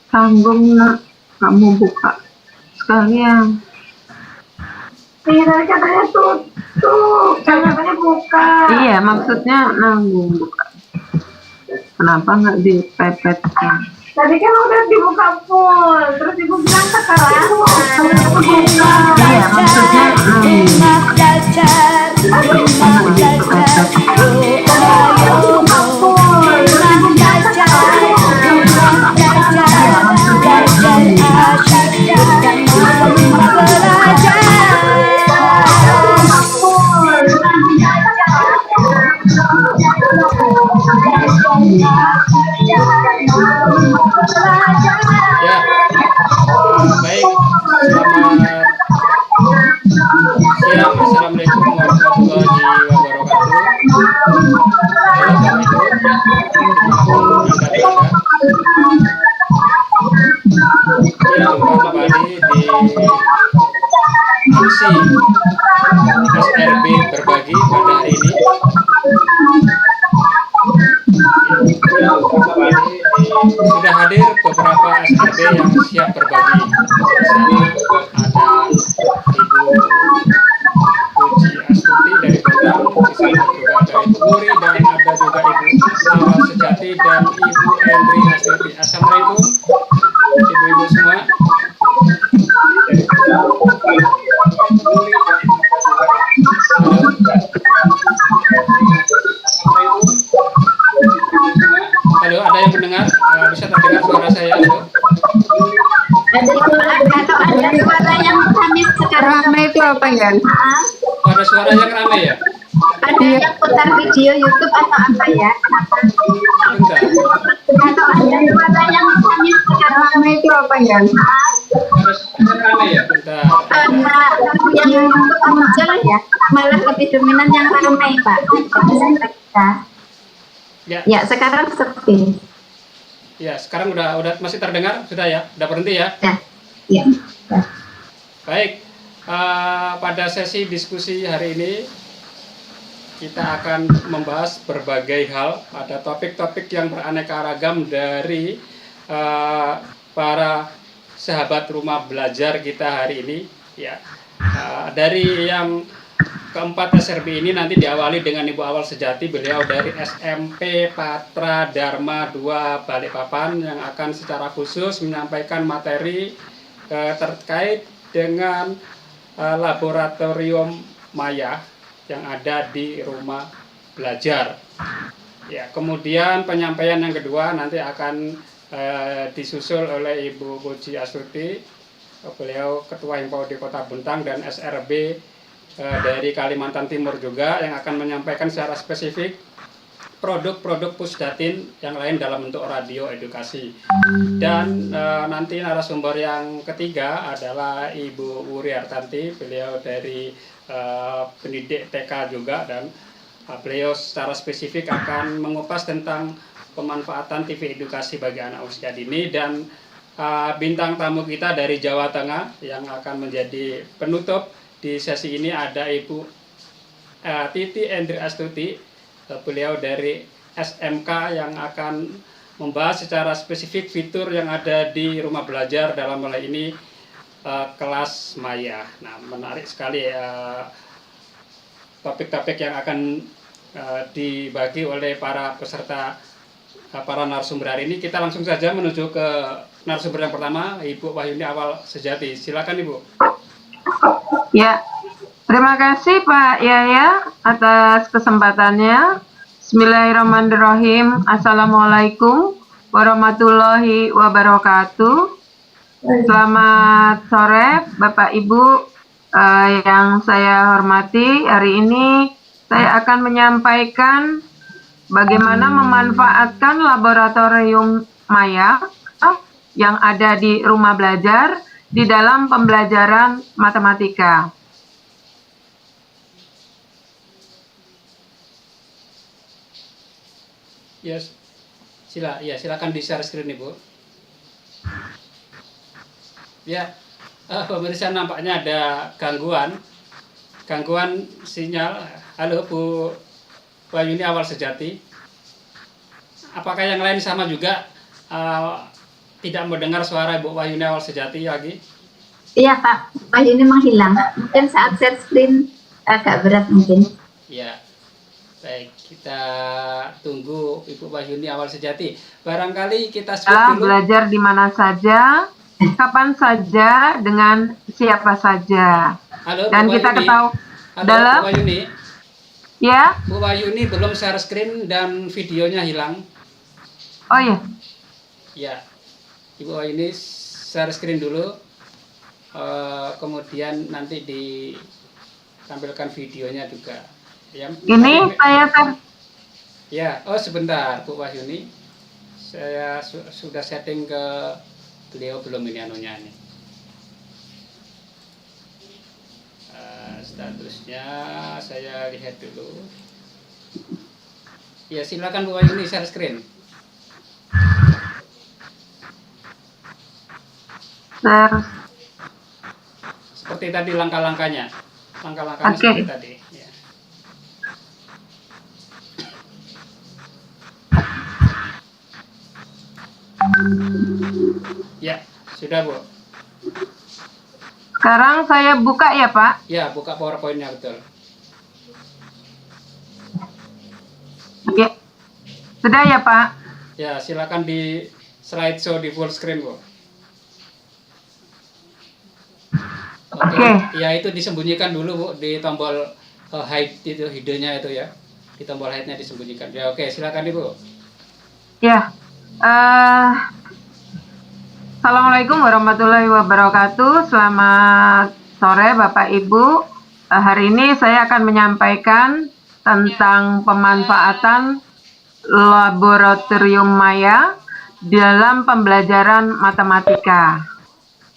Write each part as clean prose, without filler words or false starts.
Tanggung nak, kamu buka sekalian. Iya, katanya tutup, katanya buka. Iya, maksudnya nanggung buka. Kenapa nggak dipepetkan? Tadi kan udah dibuka full, terus ibu bilang sekarang Iya, maksudnya Rumah belajar, rumah belajar, ayo rumah belajar, rumah belajar, belajar asyik bersama belajar. Ya, baik. Selamat siang. Assalamualaikum warahmatullahi wabarakatuh. Halo Bapak Ibu, dimanapun Anda berada. Kita jumpa kembali di aksi SRB berbagi pada hari ini. Sudah hadir beberapa SRB yang siap berbagi. Di sana ada Ibu Puji Astuti dari Gondang, di sana juga ada Ibu Wuri dan ada juga Ibu Awal Sejati dan Ibu Endri Astuti. Assalamualaikum Ibu-ibu semua. Halo, ada yang mendengar? Bisa terdengar suara saya? Halo? kalau ada suara yang kami sekarang Ramai itu apa ya? Oh, ada suara yang ramai ya? ada yang putar video YouTube atau apa ya? Bentar. Kalau ada suara yang kami sekarang Ramai itu apa ya? Ada suara ramai ya? Bentar. yang YouTube aja ya, malah lebih dominan yang ramai Pak. Ya, Ya sekarang sepi. ya sekarang udah masih terdengar? Sudah ya? Udah berhenti ya? Ya. Baik, pada sesi diskusi hari ini kita akan membahas berbagai hal. Ada topik-topik yang beraneka ragam dari para sahabat rumah belajar kita hari ini. Ya, dari yang keempat SRB ini nanti diawali dengan Ibu Awal Sejati, beliau dari SMP Patra Dharma 2 Balikpapan yang akan secara khusus menyampaikan materi terkait dengan laboratorium maya yang ada di rumah belajar. Ya, kemudian penyampaian yang kedua nanti akan disusul oleh Ibu Puji Astuti, beliau Ketua Himpunan di Kota Bentang dan SRB dari Kalimantan Timur juga yang akan menyampaikan secara spesifik produk-produk Pusdatin yang lain dalam bentuk radio edukasi. Dan nanti narasumber yang ketiga adalah Ibu Wuri Hartanti, beliau dari pendidik TK juga, dan beliau secara spesifik akan mengupas tentang pemanfaatan TV edukasi bagi anak usia dini. Dan bintang tamu kita dari Jawa Tengah yang akan menjadi penutup di sesi ini ada Ibu Titi Endri Astuti, beliau dari SMK yang akan membahas secara spesifik fitur yang ada di rumah belajar dalam hal ini kelas maya. Nah, menarik sekali topik-topik yang akan dibagi oleh para peserta, para narasumber hari ini. Kita langsung saja menuju ke narasumber yang pertama, Ibu Wahyuni Awal Sejati. Silakan Ibu. Ya, terima kasih Pak Yaya atas kesempatannya. Bismillahirrahmanirrahim. Assalamualaikum warahmatullahi wabarakatuh. Selamat sore Bapak Ibu yang saya hormati. Hari ini saya akan menyampaikan bagaimana memanfaatkan laboratorium maya yang ada di rumah belajar di dalam pembelajaran matematika. Yes. Silakan di share screen Ibu. Ya, pemirsa, nampaknya ada gangguan sinyal. Halo Bu Wahyuni Awal Sejati. Apakah yang lain sama juga tidak mendengar suara Ibu Wahyuni Awal Sejati lagi. Iya Pak, Wahyuni menghilang. Mungkin saat share screen agak berat mungkin. Ya, baik, kita tunggu Ibu Wahyuni Awal Sejati. Barangkali kita switch dulu. Belajar di mana saja, kapan saja, dengan siapa saja. Halo, Dan Bu kita Wahyuni. ketahui Halo, dalam Bu Wahyuni. ya. Bu Wahyuni belum share screen dan videonya hilang. Oh iya. Ya, Ibu Wahyuni share screen dulu. Kemudian nanti ditampilkan videonya juga. Ya, Ini saya ya, oh sebentar Bu Wahyuni. Saya sudah setting ke beliau belum ini anunya nih. Statusnya saya lihat dulu. Ya, silakan Bu Wahyuni share screen. Seperti tadi langkah-langkahnya. Langkah-langkahnya Oke. seperti tadi. Ya. Ya, sudah Bu. Sekarang saya buka ya Pak. Ya, buka PowerPoint-nya betul. Oke. Sudah ya Pak. Ya, silakan di slideshow di full screen Bu. Oke. Ya, itu disembunyikan dulu Bu di tombol hide itu, hidenya itu ya. Di tombol hide-nya disembunyikan. Ya, oke, silakan Ibu. Ya. Assalamualaikum warahmatullahi wabarakatuh. Selamat sore Bapak Ibu. Hari ini saya akan menyampaikan tentang pemanfaatan laboratorium maya dalam pembelajaran matematika.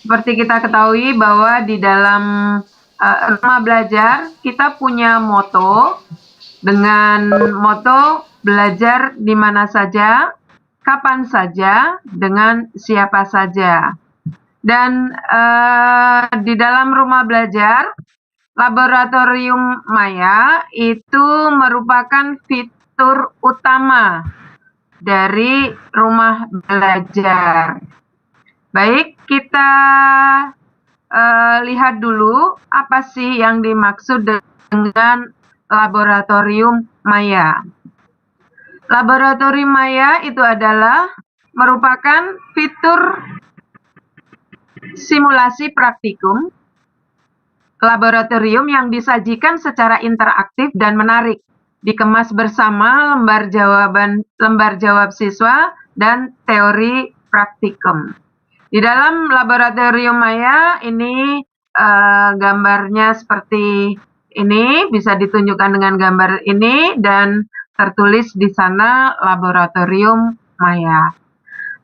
Seperti kita ketahui bahwa di dalam rumah belajar kita punya moto dengan moto belajar di mana saja, kapan saja, dengan siapa saja. Dan di dalam rumah belajar, laboratorium maya itu merupakan fitur utama dari rumah belajar. Baik, kita lihat dulu apa sih yang dimaksud dengan laboratorium maya. Laboratorium maya itu adalah merupakan fitur simulasi praktikum laboratorium yang disajikan secara interaktif dan menarik, dikemas bersama lembar jawab siswa dan teori praktikum. Di dalam laboratorium maya ini gambarnya seperti ini, bisa ditunjukkan dengan gambar ini dan tertulis di sana laboratorium maya.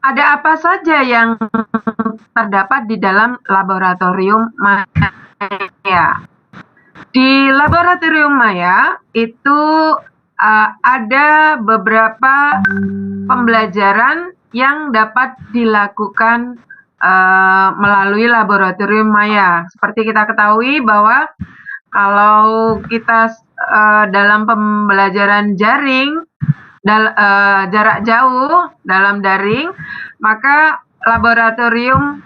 Ada apa saja yang terdapat di dalam laboratorium maya? Di laboratorium maya itu ada beberapa pembelajaran yang dapat dilakukan melalui laboratorium maya. Seperti kita ketahui bahwa kalau kita dalam pembelajaran jaring, jarak jauh dalam daring, maka laboratorium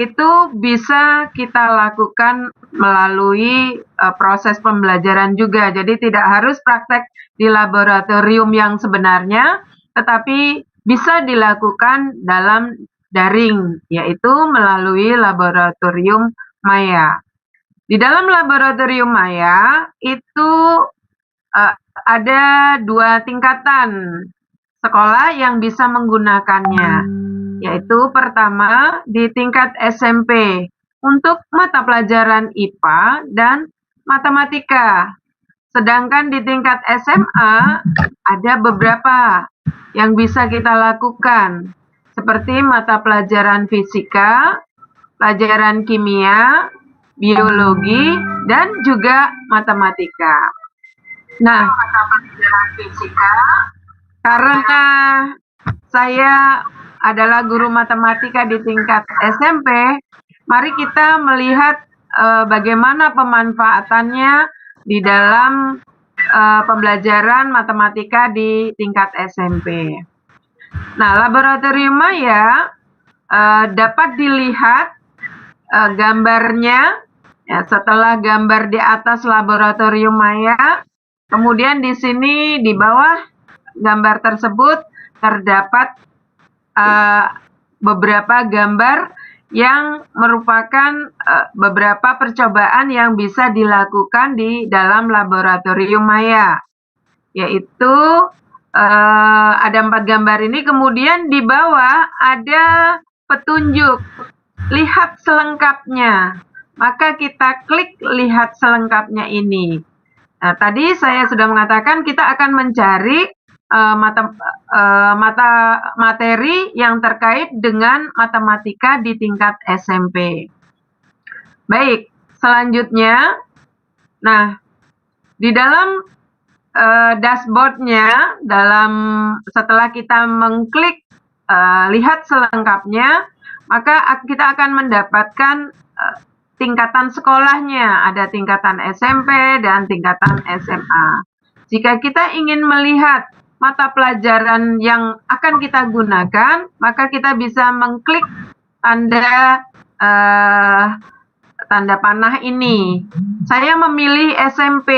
itu bisa kita lakukan melalui proses pembelajaran juga. Jadi tidak harus praktek di laboratorium yang sebenarnya, tetapi bisa dilakukan dalam daring, yaitu melalui laboratorium maya. Di dalam laboratorium maya itu ada 2 tingkatan sekolah yang bisa menggunakannya, yaitu pertama di tingkat SMP untuk mata pelajaran IPA dan matematika. Sedangkan di tingkat SMA ada beberapa yang bisa kita lakukan, seperti mata pelajaran fisika, pelajaran kimia, biologi, dan juga matematika. Nah, mata pelajaran fisika, karena saya adalah guru matematika di tingkat SMP, mari kita melihat bagaimana pemanfaatannya di dalam pembelajaran matematika di tingkat SMP. Nah, laboratorium maya dapat dilihat gambarnya. Ya, setelah gambar di atas laboratorium maya, kemudian di sini di bawah gambar tersebut terdapat beberapa gambar yang merupakan beberapa percobaan yang bisa dilakukan di dalam laboratorium maya, yaitu ada 4 gambar ini. Kemudian di bawah ada petunjuk lihat selengkapnya, maka kita klik lihat selengkapnya ini. Nah, tadi saya sudah mengatakan kita akan mencari materi yang terkait dengan matematika di tingkat SMP. Baik, selanjutnya, nah di dalam dashboardnya, setelah kita mengklik lihat selengkapnya, maka kita akan mendapatkan tingkatan sekolahnya, ada tingkatan SMP dan tingkatan SMA. Jika kita ingin melihat mata pelajaran yang akan kita gunakan, maka kita bisa mengklik tanda panah ini. Saya memilih SMP.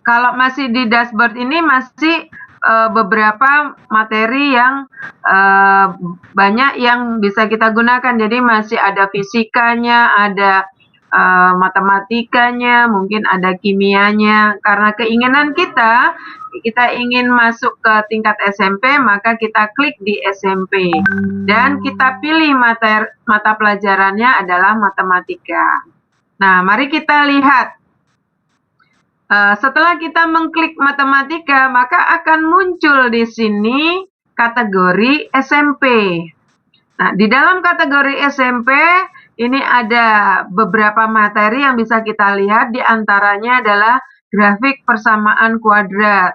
Kalau masih di dashboard ini masih beberapa materi yang banyak yang bisa kita gunakan. Jadi masih ada fisikanya, ada matematikanya, mungkin ada kimianya. Karena keinginan kita ingin masuk ke tingkat SMP, maka kita klik di SMP dan kita pilih mata pelajarannya adalah matematika. Nah, mari kita lihat. Setelah kita mengklik matematika, maka akan muncul di sini kategori SMP. Nah, di dalam kategori SMP ini ada beberapa materi yang bisa kita lihat, di antaranya adalah grafik persamaan kuadrat.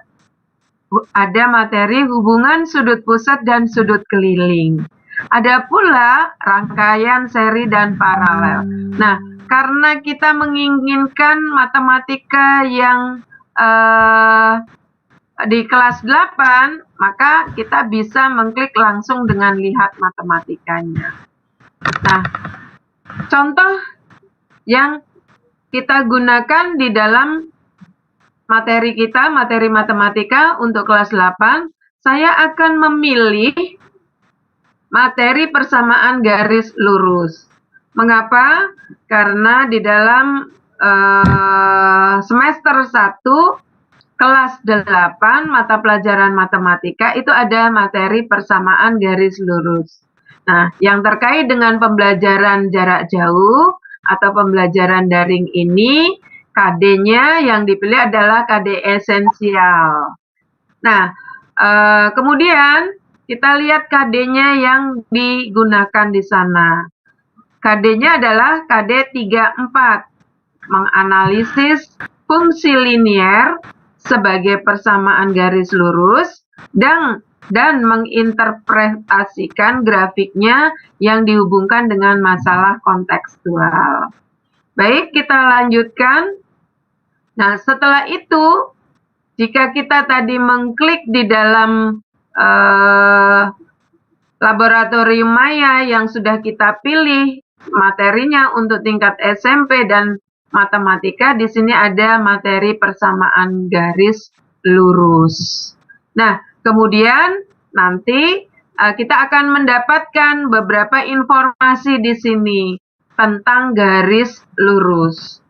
Ada materi hubungan sudut pusat dan sudut keliling. Ada pula rangkaian seri dan paralel. Nah, karena kita menginginkan matematika yang di kelas 8, maka kita bisa mengklik langsung dengan lihat matematikanya. Nah, contoh yang kita gunakan di dalam materi kita, materi matematika untuk kelas 8, saya akan memilih materi persamaan garis lurus. Mengapa? Karena di dalam semester 1, kelas 8, mata pelajaran matematika itu ada materi persamaan garis lurus. Nah, yang terkait dengan pembelajaran jarak jauh atau pembelajaran daring ini, KD-nya yang dipilih adalah KD esensial. Nah, kemudian kita lihat KD-nya yang digunakan di sana. KD-nya adalah KD 34, menganalisis fungsi linier sebagai persamaan garis lurus dan menginterpretasikan grafiknya yang dihubungkan dengan masalah kontekstual. Baik, kita lanjutkan. Nah, setelah itu, jika kita tadi mengklik di dalam laboratorium maya yang sudah kita pilih materinya untuk tingkat SMP dan matematika, di sini ada materi persamaan garis lurus. Nah, kemudian nanti kita akan mendapatkan beberapa informasi di sini tentang garis lurus,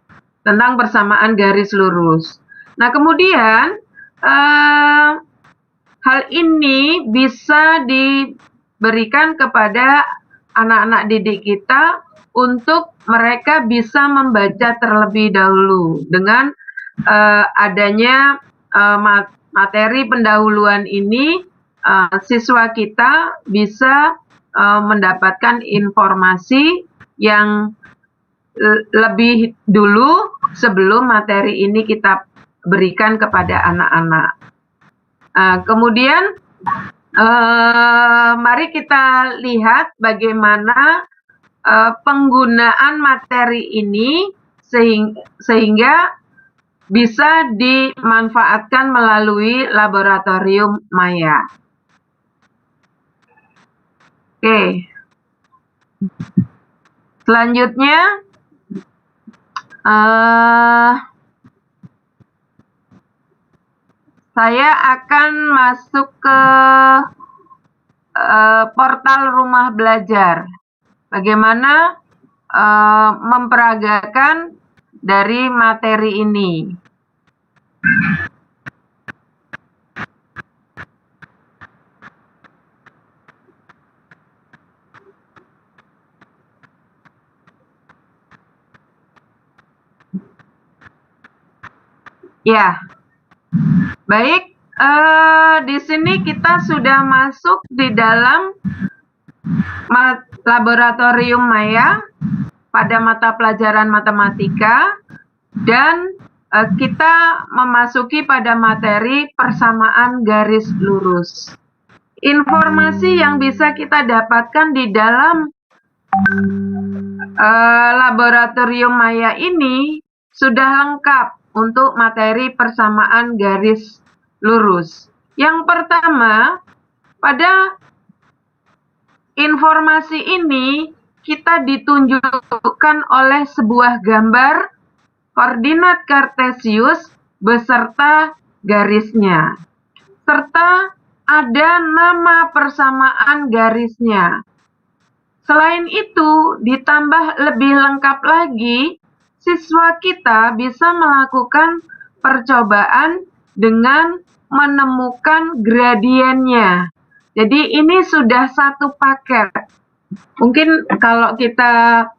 tentang persamaan garis lurus. Nah, kemudian hal ini bisa diberikan kepada anak-anak didik kita untuk mereka bisa membaca terlebih dahulu. Dengan adanya materi pendahuluan ini, siswa kita bisa mendapatkan informasi yang lebih dulu sebelum materi ini kita berikan kepada anak-anak. Kemudian mari kita lihat bagaimana penggunaan materi ini sehingga bisa dimanfaatkan melalui laboratorium maya. Oke. Selanjutnya, saya akan masuk ke portal Rumah Belajar. Bagaimana memperagakan dari materi ini. Ya, baik. Di sini kita sudah masuk di dalam laboratorium Maya pada mata pelajaran matematika dan kita memasuki pada materi persamaan garis lurus. Informasi yang bisa kita dapatkan di dalam laboratorium Maya ini sudah lengkap untuk materi persamaan garis lurus. Yang pertama, pada informasi ini kita ditunjukkan oleh sebuah gambar koordinat kartesius beserta garisnya, serta ada nama persamaan garisnya. Selain itu, ditambah lebih lengkap lagi, siswa kita bisa melakukan percobaan dengan menemukan gradiennya. Jadi ini sudah satu paket. Mungkin kalau kita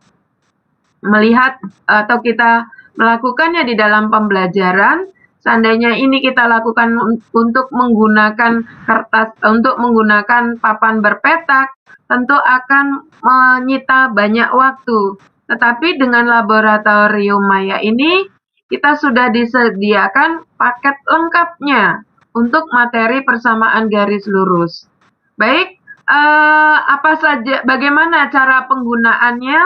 melihat atau kita melakukannya di dalam pembelajaran, seandainya ini kita lakukan untuk menggunakan kertas, untuk menggunakan papan berpetak, tentu akan menyita banyak waktu. Tetapi dengan laboratorium Maya ini, kita sudah disediakan paket lengkapnya untuk materi persamaan garis lurus. Baik, apa saja, bagaimana cara penggunaannya?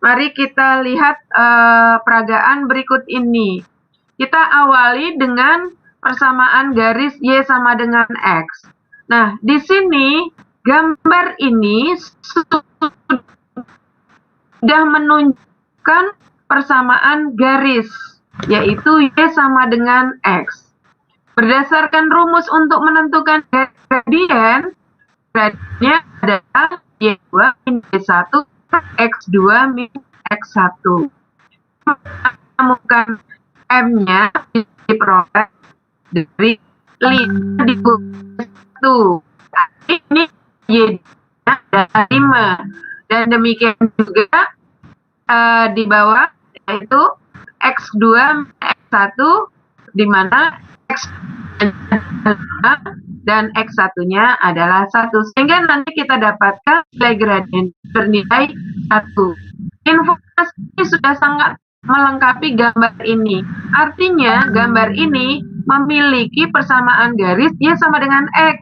Mari kita lihat peragaan berikut ini. Kita awali dengan persamaan garis Y sama dengan X. Nah, di sini gambar ini sudah menunjukkan persamaan garis, yaitu Y sama dengan X. Berdasarkan rumus untuk menentukan gradien, gradiennya adalah Y2 min Y1 X2 min X1. Menemukan M-nya diperoleh dari 5 dikurangi 1. Ini Y-nya adalah 5. Dan demikian juga di bawah, yaitu X2 X1, di mana X dan X1-nya adalah 1. Sehingga nanti kita dapatkan nilai gradien bernilai 1. Informasi ini sudah sangat melengkapi gambar ini. Artinya, gambar ini memiliki persamaan garis Y sama dengan X.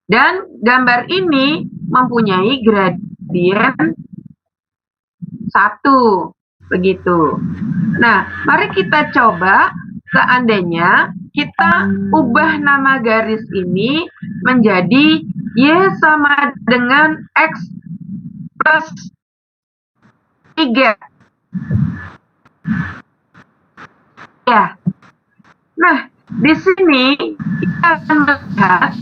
Dan gambar ini mempunyai gradien 1. Begitu. Nah, mari kita coba seandainya kita ubah nama garis ini menjadi Y sama dengan X plus 3. Ya. Nah, di sini kita akan melihat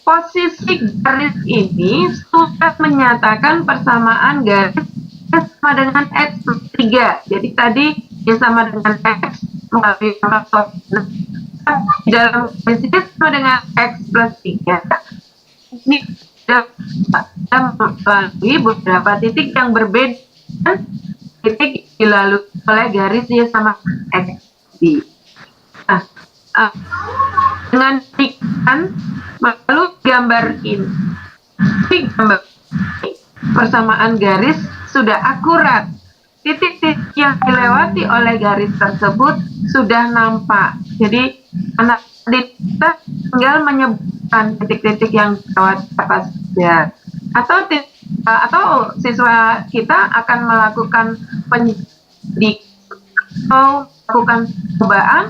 posisi garis ini sudah menyatakan persamaan garis sama dengan X plus 3. Jadi tadi Y sama dengan X melalui faktor di dalam garis ini sama dengan X plus 3. Ini melalui beberapa titik yang berbeda. Titik dilalui oleh garis Y sama X. Nah, dengan demikian melalui gambar ini, gambar persamaan garis sudah akurat. Titik-titik yang dilewati oleh garis tersebut sudah nampak. Jadi anak kita tinggal menyebutkan titik-titik yang dilewati apa saja. Atau siswa kita akan melakukan penyidik atau melakukan percobaan,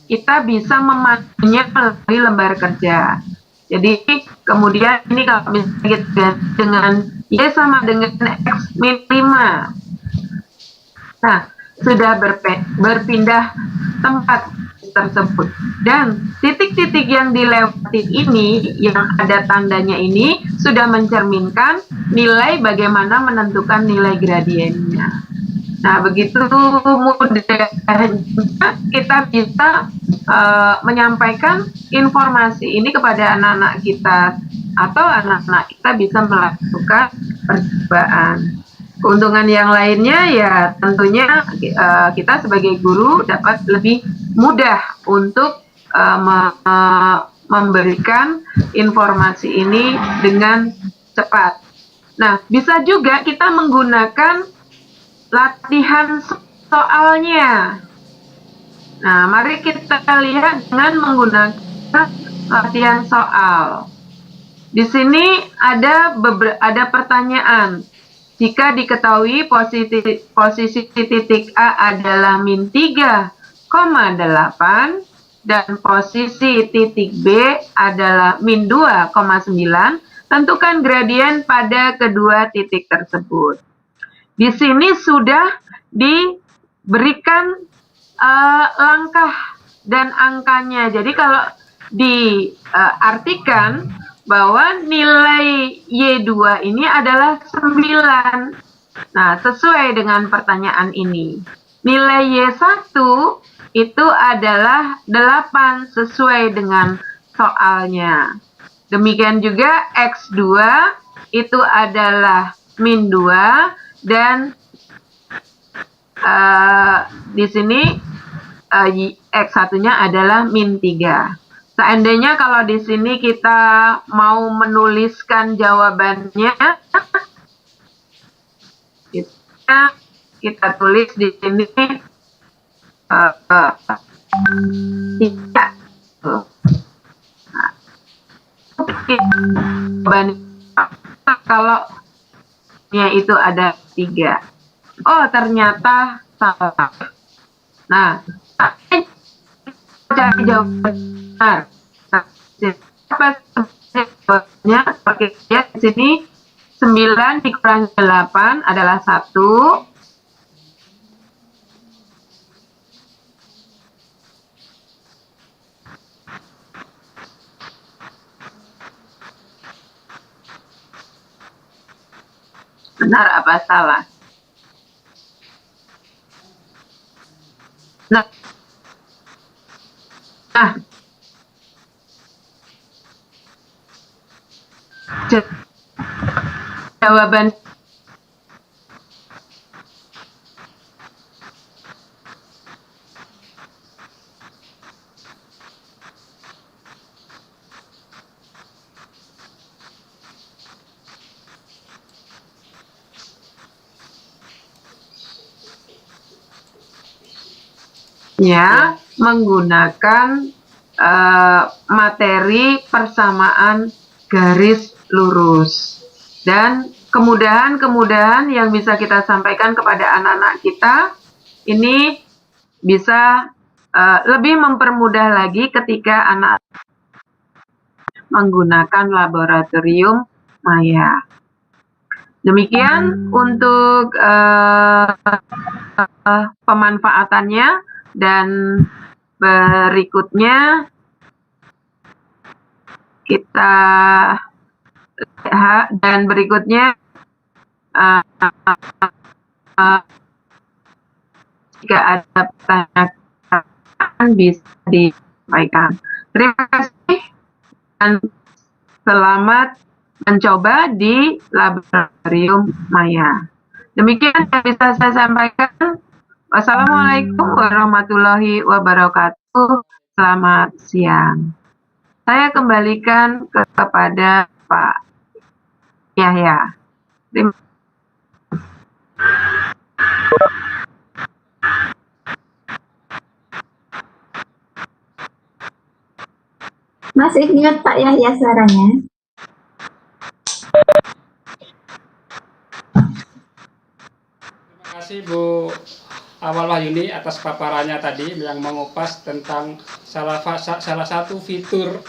kita bisa memandunya melalui lembar kerja. Jadi kemudian ini kalau misalnya kita dengan Y sama dengan X min 5. Nah, sudah berpindah tempat tersebut. Dan titik-titik yang dilewati ini, yang ada tandanya ini, sudah mencerminkan nilai bagaimana menentukan nilai gradiennya. Nah, begitu mudahnya kita bisa menyampaikan informasi ini kepada anak-anak kita, atau anak-anak kita bisa melakukan percobaan. Keuntungan yang lainnya ya tentunya kita sebagai guru dapat lebih mudah untuk memberikan informasi ini dengan cepat. Nah, bisa juga kita menggunakan latihan soalnya. Nah, mari kita lihat dengan menggunakan latihan soal. Di sini ada pertanyaan. Jika diketahui posisi titik A adalah min 3,8 dan posisi titik B adalah min 2,9, tentukan gradien pada kedua titik tersebut. Di sini sudah diberikan langkah dan angkanya. Jadi kalau diartikan bahwa nilai Y2 ini adalah 9. Nah, sesuai dengan pertanyaan ini. Nilai Y1 itu adalah 8 sesuai dengan soalnya. Demikian juga X2 itu adalah min 2 dan di sini X1-nya adalah min 3. Seandainya kalau di sini kita mau menuliskan jawabannya, kita tulis di sini tidak. Kalau itu ada 3. Oh, ternyata salah. Nah, cari jawaban benar. Jawabannya seperti ya di sini 9 dikurangi 8 adalah 1. Benar apa salah? Nah, jawaban menggunakan materi persamaan garis lurus. Dan kemudahan-kemudahan yang bisa kita sampaikan kepada anak-anak kita ini bisa lebih mempermudah lagi ketika anak menggunakan laboratorium maya. Demikian untuk pemanfaatannya, dan berikutnya kita lihat, dan berikutnya jika ada pertanyaan bisa disampaikan. Terima kasih dan selamat mencoba di laboratorium maya. Demikian yang bisa saya sampaikan. Wassalamualaikum warahmatullahi wabarakatuh. Selamat siang. Saya kembalikan kepada Pak Yahya. Terima kasih. Masih mute Pak Yahya suaranya. Terima kasih Bu Awal Wahyuni atas paparannya tadi yang mengupas tentang salah satu fitur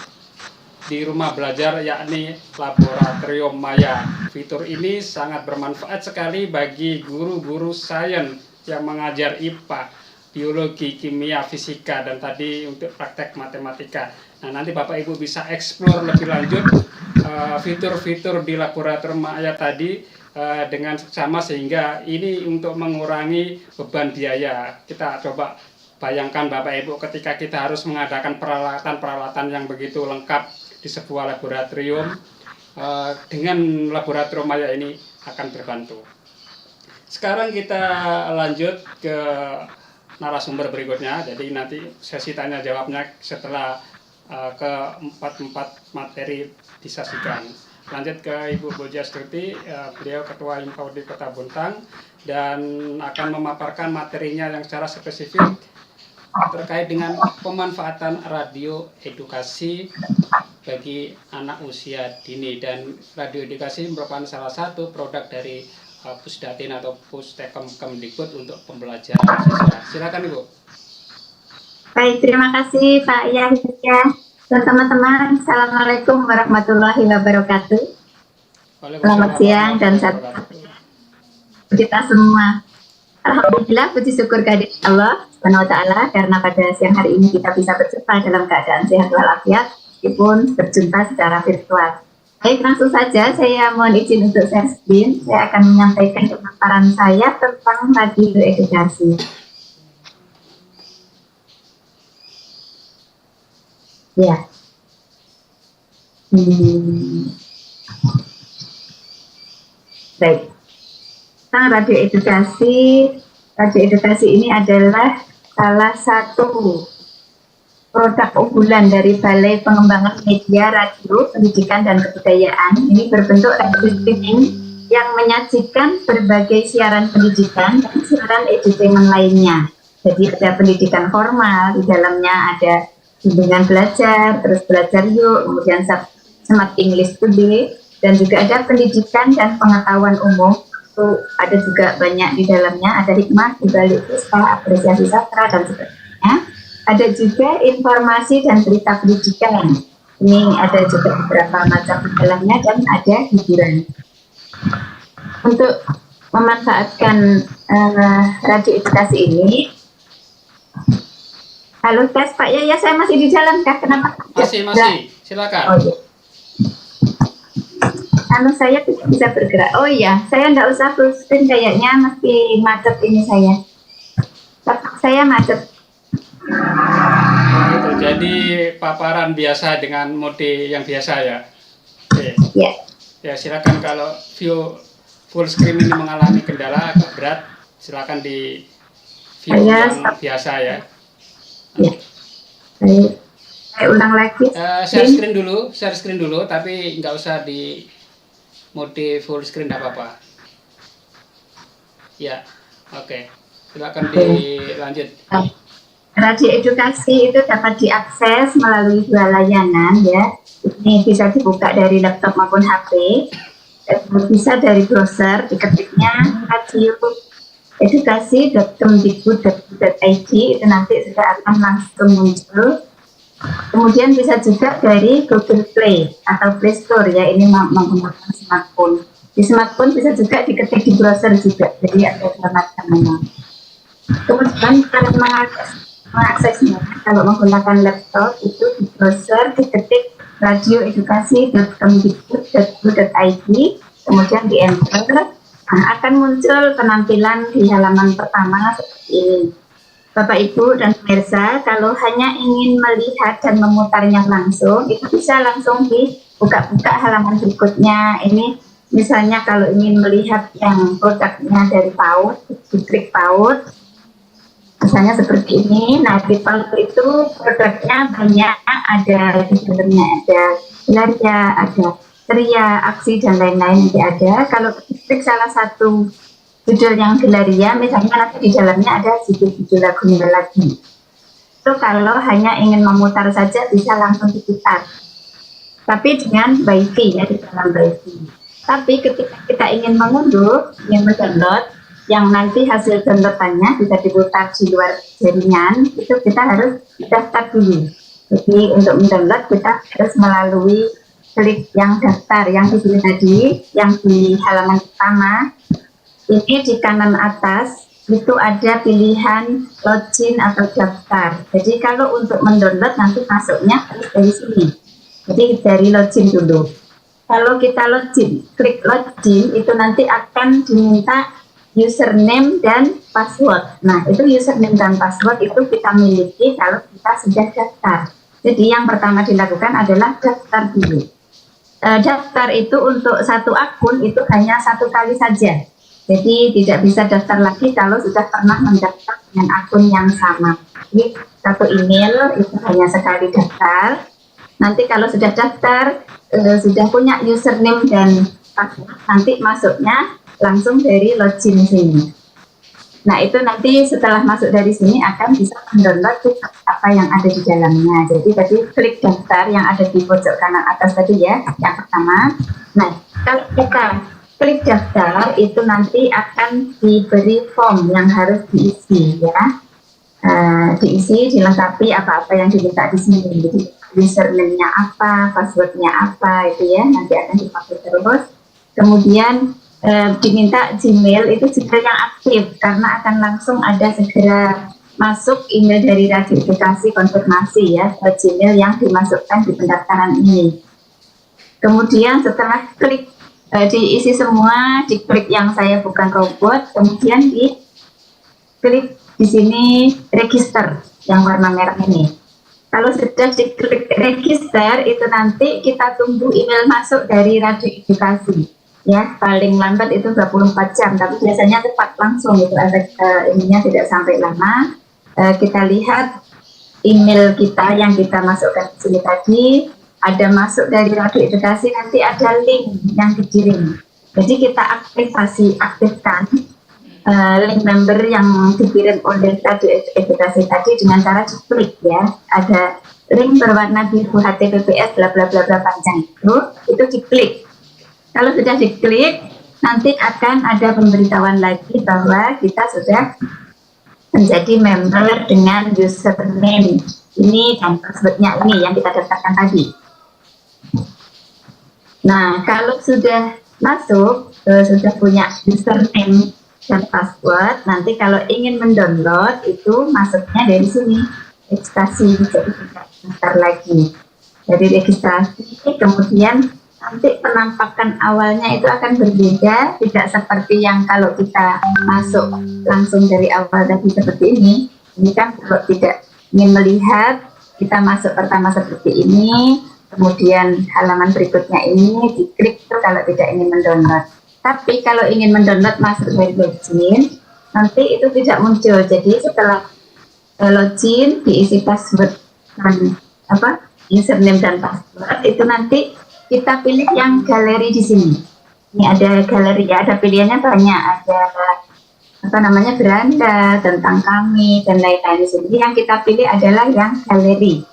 di rumah belajar, yakni Laboratorium Maya. Fitur ini sangat bermanfaat sekali bagi guru-guru sains yang mengajar IPA, biologi, kimia, fisika, dan tadi untuk praktek matematika. Nah, nanti Bapak Ibu bisa eksplor lebih lanjut fitur-fitur di Laboratorium Maya tadi dengan sama, sehingga ini untuk mengurangi beban biaya. Kita coba bayangkan Bapak Ibu, ketika kita harus mengadakan peralatan-peralatan yang begitu lengkap di sebuah laboratorium, dengan Laboratorium Maya ini akan berbantu. Sekarang kita lanjut ke narasumber berikutnya. Jadi nanti sesi tanya jawabnya setelah keempat materi disajikan. Lanjut ke Ibu Bojastuti, beliau Ketua Himpunan Kota Bontang, dan akan memaparkan materinya yang secara spesifik terkait dengan pemanfaatan radio edukasi bagi anak usia dini. Dan radio edukasi merupakan salah satu produk dari Pusdatin atau Pustekom Kemdikbud untuk pembelajaran siswa. Silakan Ibu. Baik, terima kasih Pak Yahya. Dan teman-teman, Assalamualaikum warahmatullahi wabarakatuh. Selamat siang dan sehat kita semua. Alhamdulillah, puji syukur kehadirat Allah Subhanahu wa Ta'ala, karena pada siang hari ini kita bisa berjumpa dalam keadaan sehat walafiat, meskipun berjumpa secara virtual. Baik, langsung saja saya mohon izin untuk share screen. Saya akan menyampaikan pemaparan saya tentang radio edukasi. Ya. Baik. Tentang radio edukasi ini adalah salah satu produk unggulan dari Balai Pengembangan Media Radio, Pendidikan dan Kebudayaan. Ini berbentuk radio streaming yang menyajikan berbagai siaran pendidikan dan siaran edutainment lainnya. Jadi ada pendidikan formal, di dalamnya ada bimbingan belajar, terus belajar yuk, kemudian Smart English Today, dan juga ada pendidikan dan pengetahuan umum. Itu ada juga banyak di dalamnya, ada hikmah di balik siswa, apresiasi sastra dan sebagainya. Ada juga informasi dan berita pendidikan. Ini ada juga beberapa macam di dalamnya, dan ada hiburan. Untuk memanfaatkan radio edukasi ini, halo tes Pak Yaya, saya masih di jalan kah? Kenapa? Masih, silakan. Oh iya. Kalau saya tidak bisa bergerak. Oh iya, saya nggak usah full screen kayaknya, mesti macet ini saya. Laptop saya macet. Gitu, jadi paparan biasa dengan mode yang biasa ya. Oke. Ya. Ya, silakan. Kalau view full screen ini mengalami kendala agak berat, silakan di view yang biasa ya. Ya. Baik. Saya ulang lagi. Share screen dulu, tapi nggak usah di mode full screen, nggak apa-apa. Ya, oke. Silakan dilanjut. Radio edukasi itu dapat diakses melalui dua layanan ya. Ini bisa dibuka dari laptop maupun HP. Bisa dari browser, diketiknya radioedukasi.kemdikbud.id, itu nanti sudah akan langsung muncul. Kemudian bisa juga dari Google Play atau Play Store ya, ini menggunakan smartphone. Di smartphone bisa juga diketik di browser juga, jadi ada dua macamnya. Kemudian cara mengaksesnya, kalau menggunakan laptop itu di browser diketik radioedukasi.kemdikbud.id, kemudian di enter, akan muncul penampilan di halaman pertama seperti ini. Bapak Ibu dan pemirsa, kalau hanya ingin melihat dan memutarnya langsung, itu bisa langsung dibuka-buka halaman berikutnya. Ini misalnya kalau ingin melihat yang produknya dari PAUD, diklik PAUD, misalnya seperti ini. Nah, di PAUD itu produknya banyak, ada di dalamnya ada Gelaria, ada Ceria, Aksi, dan lain-lain nanti ada. Kalau klik salah satu judul yang Gelaria, misalnya nanti di dalamnya ada judul lagunya lagi. Itu kalau hanya ingin memutar saja bisa langsung diputar. Tapi dengan WiFi ya, di dalam WiFi. Tapi ketika kita ingin mengunduh, ingin mendownload, yang nanti hasil downloadannya bisa diputar di luar jaringan, itu kita harus daftar dulu. Jadi untuk mendownload kita harus melalui klik yang daftar yang di sini tadi, yang di halaman pertama. Ini di kanan atas itu ada pilihan login atau daftar. Jadi kalau untuk mendownload nanti masuknya harus dari sini. Jadi dari login dulu. Kalau kita login, klik login itu nanti akan diminta username dan password. Nah, itu username dan password itu kita miliki kalau kita sudah daftar. Jadi yang pertama dilakukan adalah daftar dulu. Daftar itu untuk satu akun itu hanya satu kali saja. Jadi tidak bisa daftar lagi kalau sudah pernah mendaftar dengan akun yang sama. Jadi satu email itu hanya sekali daftar. Nanti kalau sudah daftar, sudah punya username dan password, nanti masuknya langsung dari login sini. Nah, itu nanti setelah masuk dari sini akan bisa mendownload apa yang ada di dalamnya. Jadi tadi klik daftar yang ada di pojok kanan atas tadi ya, yang pertama. Nah, kalau kita klik daftar itu nanti akan diberi form yang harus diisi ya. Diisi, dilengkapi apa-apa yang diminta di sini. Jadi username-nya apa, password-nya apa itu ya, nanti akan dipakai terus. Kemudian diminta Gmail itu Gmail yang aktif karena akan langsung ada segera masuk email dari Radio Edukasi konfirmasi ya ke Gmail yang dimasukkan di pendaftaran ini. Kemudian setelah klik diisi semua, diklik yang saya bukan robot, kemudian diklik di sini register yang warna merah ini. Kalau sudah diklik register itu nanti kita tunggu email masuk dari Radio Edukasi. Ya, paling lambat itu 24 jam, tapi biasanya cepat langsung itu efek ininya tidak sampai lama. Kita lihat email kita yang kita masukkan di sini tadi, ada masuk dari Radio Edukasi, nanti ada link yang dikirim. Jadi kita aktifkan link member yang dikirim oleh Radio Edukasi tadi dengan cara diklik ya. Ada link berwarna biru HTTPS bla bla bla bla panjang itu diklik. Kalau sudah diklik, nanti akan ada pemberitahuan lagi bahwa kita sudah menjadi member dengan username ini dan passwordnya ini yang kita daftarkan tadi. Nah, kalau sudah masuk, sudah punya username dan password, nanti kalau ingin mendownload itu masuknya dari sini, registrasi, jadi tidak daftar lagi. Dari registrasi, kemudian nanti penampakan awalnya itu akan berbeda, tidak seperti yang kalau kita masuk langsung dari awal tadi seperti ini. Ini kan kalau tidak ingin melihat, kita masuk pertama seperti ini, kemudian halaman berikutnya ini diklik tuh kalau tidak ingin mendownload. Tapi kalau ingin mendownload masuk dari login, nanti itu tidak muncul. Jadi setelah login diisi password dan username dan password itu nanti kita pilih yang galeri di sini. Ini ada galeri ya, ada pilihannya banyak, ada beranda, tentang kami dan lain-lain di sini. Yang kita pilih adalah yang galeri.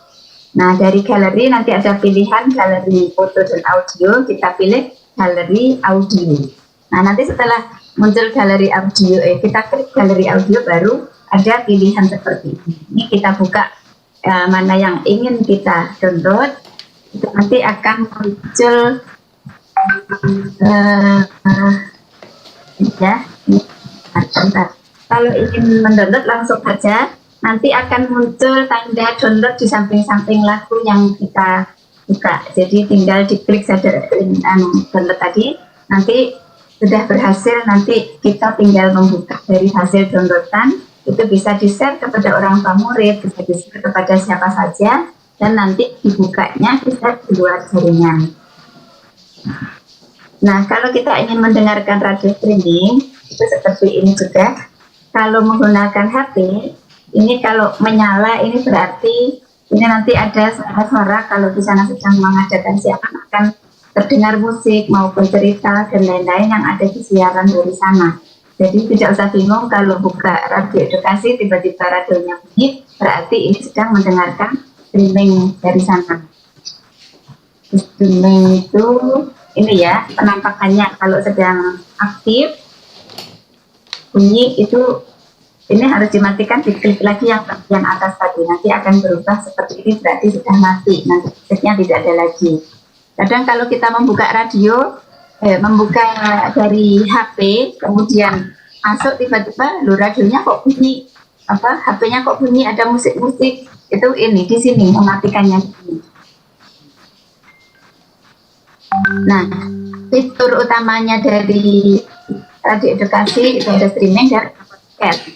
Nah, dari galeri nanti ada pilihan galeri foto dan audio, kita pilih galeri audio. Nah, nanti setelah muncul galeri audio, kita klik galeri audio baru ada pilihan seperti ini. Ini kita buka mana yang ingin kita download. Itu nanti akan muncul kalau ingin mendownload langsung saja nanti akan muncul tanda download di samping-samping lagu yang kita buka. Jadi tinggal diklik saja download tadi, nanti sudah berhasil, nanti kita tinggal membuka dari hasil downloadan. Itu bisa di-share kepada orang tua murid, bisa di-share kepada siapa saja, dan nanti dibukanya bisa di luar jaringan. Nah, kalau kita ingin mendengarkan radio streaming, itu seperti ini juga. Kalau menggunakan HP, ini kalau menyala, ini berarti ini nanti ada suara-suara kalau di sana sedang mengadakan siaran akan terdengar musik maupun cerita dan lain-lain yang ada di siaran dari sana. Jadi tidak usah bingung kalau buka Radio Edukasi tiba-tiba radionya bunyi, berarti ini sedang mendengarkan streaming dari sana. Streaming itu ini ya penampakannya kalau sedang aktif bunyi itu Ini harus dimatikan, diklik lagi yang bagian atas tadi, nanti akan berubah seperti ini, berarti sudah mati, nanti musiknya tidak ada lagi. Kadang kalau kita membuka radio, membuka dari HP, kemudian masuk tiba-tiba, radionya kok bunyi, HP-nya kok bunyi, ada musik-musik, itu ini, di sini, mematikannya. Nah, fitur utamanya dari radio edukasi itu ada streaming dan podcast.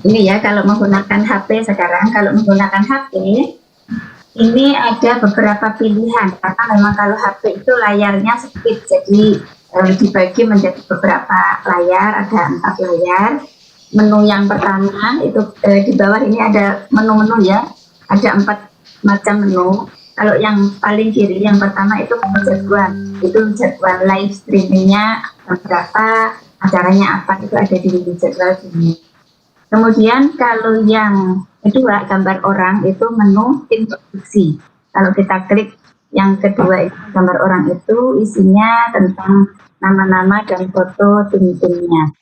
Ini ya kalau menggunakan HP sekarang, kalau menggunakan HP ini ada beberapa pilihan karena memang kalau HP itu layarnya sempit, jadi dibagi menjadi beberapa layar, ada 4 layar. Menu yang pertama itu di bawah ini ada menu-menu ya, ada 4 macam menu. Kalau yang paling kiri yang pertama itu jadwal live streamingnya berapa, acaranya apa, itu ada di jadwal sini. Kemudian kalau yang kedua gambar orang itu menu introduksi. Kalau kita klik yang kedua itu gambar orang itu isinya tentang nama-nama dan foto tim-timnya.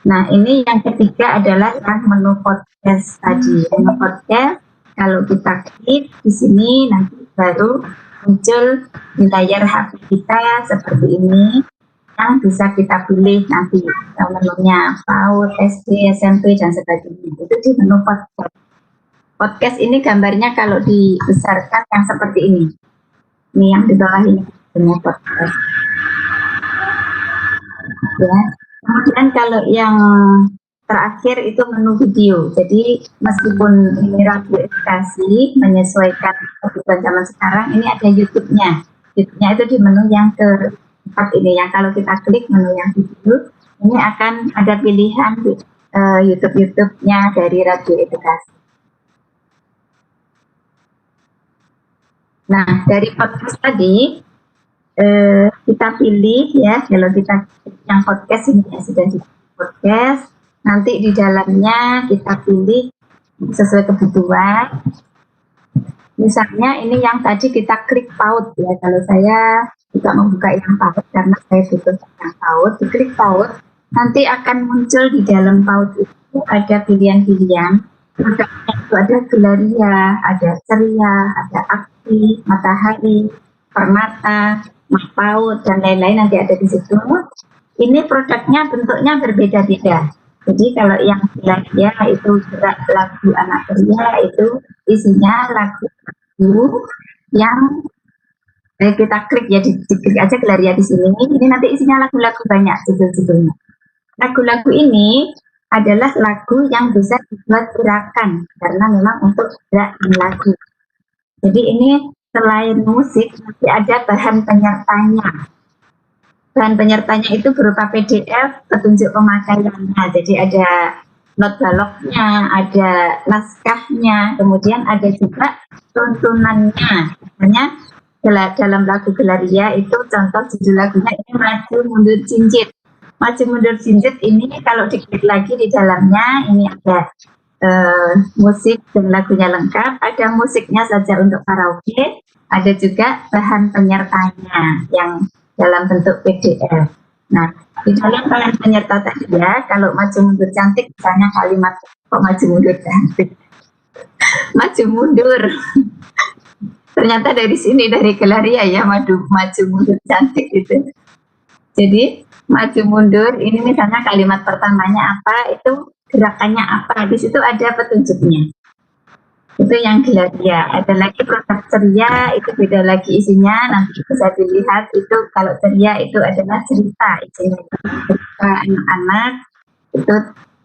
Nah ini yang ketiga adalah yang menu podcast tadi. Menu podcast kalau kita klik di sini nanti baru muncul di layar HP kita seperti ini. Yang bisa kita pilih nanti menunya PAUD, SD, SMP dan sebagainya. Itu di menu podcast. Podcast ini gambarnya kalau dibesarkan yang seperti ini. Ini yang di bawah ini punya podcast. Ya. Kemudian kalau yang terakhir itu menu video. Jadi meskipun ini radio edukasi menyesuaikan kebutuhan zaman sekarang, ini ada YouTube-nya. YouTube-nya itu di menu yang keempat ini, yang kalau kita klik menu yang video, ini akan ada pilihan YouTube-nya dari radio edukasi. Nah, dari podcast tadi kita pilih ya, kalau kita klik yang podcast ini ya sudah di podcast, nanti di dalamnya kita pilih sesuai kebutuhan. Misalnya ini yang tadi kita klik PAUD ya, kalau saya juga membuka yang PAUD karena saya butuh yang PAUD, diklik PAUD, nanti akan muncul di dalam PAUD itu ada pilihan-pilihan. Itu ada Gelaria, ada Ceria, ada Aktif, Matahari, Permata, PAUD dan lain-lain nanti ada di situ. Ini produknya bentuknya berbeda-beda. Jadi kalau yang Gelaria itu gerak lagu anak ceria, itu isinya lagu yang kita klik ya, diklik aja Gelaria di sini. Ini nanti isinya lagu-lagu banyak judul-judulnya. Lagu-lagu ini adalah lagu yang bisa dibuat gerakan karena memang untuk gerak lagu. Jadi ini selain musik nanti ada bahan penyertanya. Bahan penyertanya itu berupa PDF, petunjuk pemakaiannya. Jadi ada not baloknya, ada naskahnya, kemudian ada juga tuntunannya. Misalnya dalam lagu Gelaria itu contoh judul lagunya ini Maju Mundur Cincit. Maju Mundur Cincit ini kalau diklik lagi di dalamnya ini ada musik dan lagunya lengkap, ada musiknya saja untuk karaoke, ada juga bahan penyertanya yang dalam bentuk PDF. Nah, di dalam bahan penyerta tadi ya, kalau maju mundur cantik, misalnya kalimat kok maju mundur cantik, maju mundur. Ternyata dari sini, dari Gelaria ya, maju mundur cantik gitu. Jadi maju mundur ini misalnya kalimat pertamanya apa, itu gerakannya apa, di situ ada petunjuknya. Itu yang Gelaria. Ada lagi produk Ceria, itu beda lagi isinya, nanti bisa dilihat. Itu kalau Ceria itu adalah cerita, isinya cerita anak-anak, itu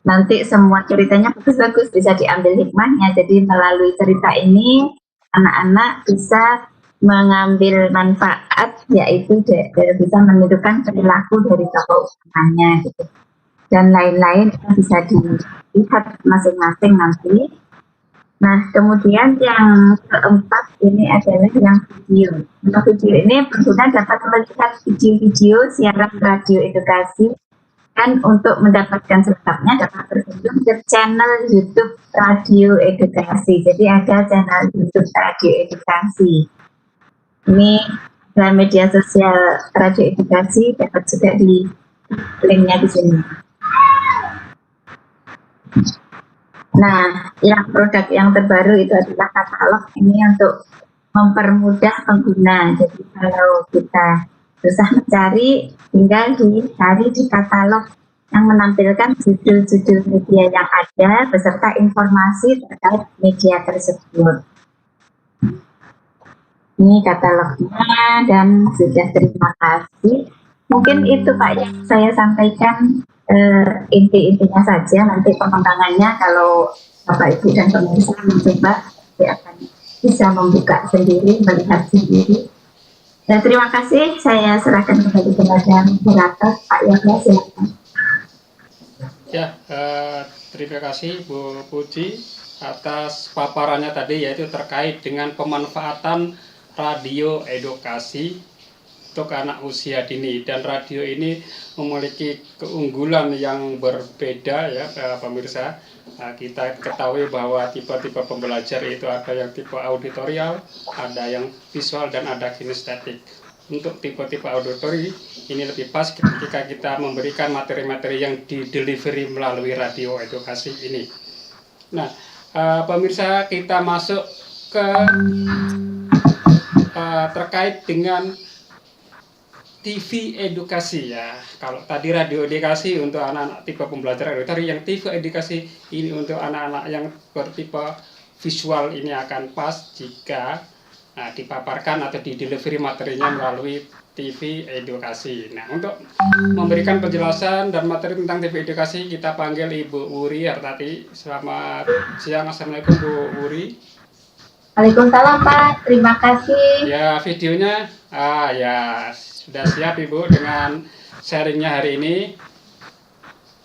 nanti semua ceritanya bagus-bagus, bisa diambil hikmahnya. Jadi melalui cerita ini anak-anak bisa mengambil manfaat, yaitu bisa menirukan perilaku dari tokoh utamanya gitu. Dan lain-lain bisa dilihat masing-masing nanti. Nah, kemudian yang keempat ini adalah yang video. Untuk video ini pengguna dapat melihat video-video siaran radio edukasi, dan untuk mendapatkan selengkapnya dapat berkunjung ke channel YouTube Radio Edukasi. Jadi ada channel YouTube Radio Edukasi. Ini dalam media sosial Radio Edukasi, dapat juga linknya di sini. Nah, yang produk yang terbaru itu adalah katalog. Ini untuk mempermudah pengguna. Jadi kalau kita susah mencari, tinggal dicari di katalog yang menampilkan judul-judul media yang ada beserta informasi terkait media tersebut. Ini katalognya dan sudah, terima kasih. Mungkin itu Pak yang saya sampaikan, inti-intinya saja. Nanti pengembangannya kalau Bapak Ibu dan pemirsa mencoba, saya akan bisa membuka sendiri, melihat sendiri. Dan terima kasih, saya serahkan kembali kepada moderator Pak Yahya, silakan. Ya, terima kasih Bu Puji atas paparannya tadi, yaitu terkait dengan pemanfaatan radio edukasi untuk anak usia dini. Dan radio ini memiliki keunggulan yang berbeda ya pemirsa. Kita ketahui bahwa tipe-tipe pembelajar itu ada yang tipe auditorial, ada yang visual, dan ada kinestetik. Untuk tipe-tipe auditori ini lebih pas ketika kita memberikan materi-materi yang didelivery melalui radio edukasi ini. Nah, pemirsa, kita masuk ke terkait dengan TV edukasi ya. Kalau tadi radio edukasi untuk anak-anak tipe pembelajaran auditori, yang TV edukasi ini untuk anak-anak yang bertipe visual ini akan pas jika dipaparkan atau didelivery materinya melalui TV edukasi. Nah, untuk memberikan penjelasan dan materi tentang TV edukasi, kita panggil Ibu Wuri Hartati. Selamat siang, Assalamualaikum Bu Wuri. Waalaikumsalam Pak, terima kasih. Ya, videonya ya sudah siap Ibu dengan sharingnya hari ini.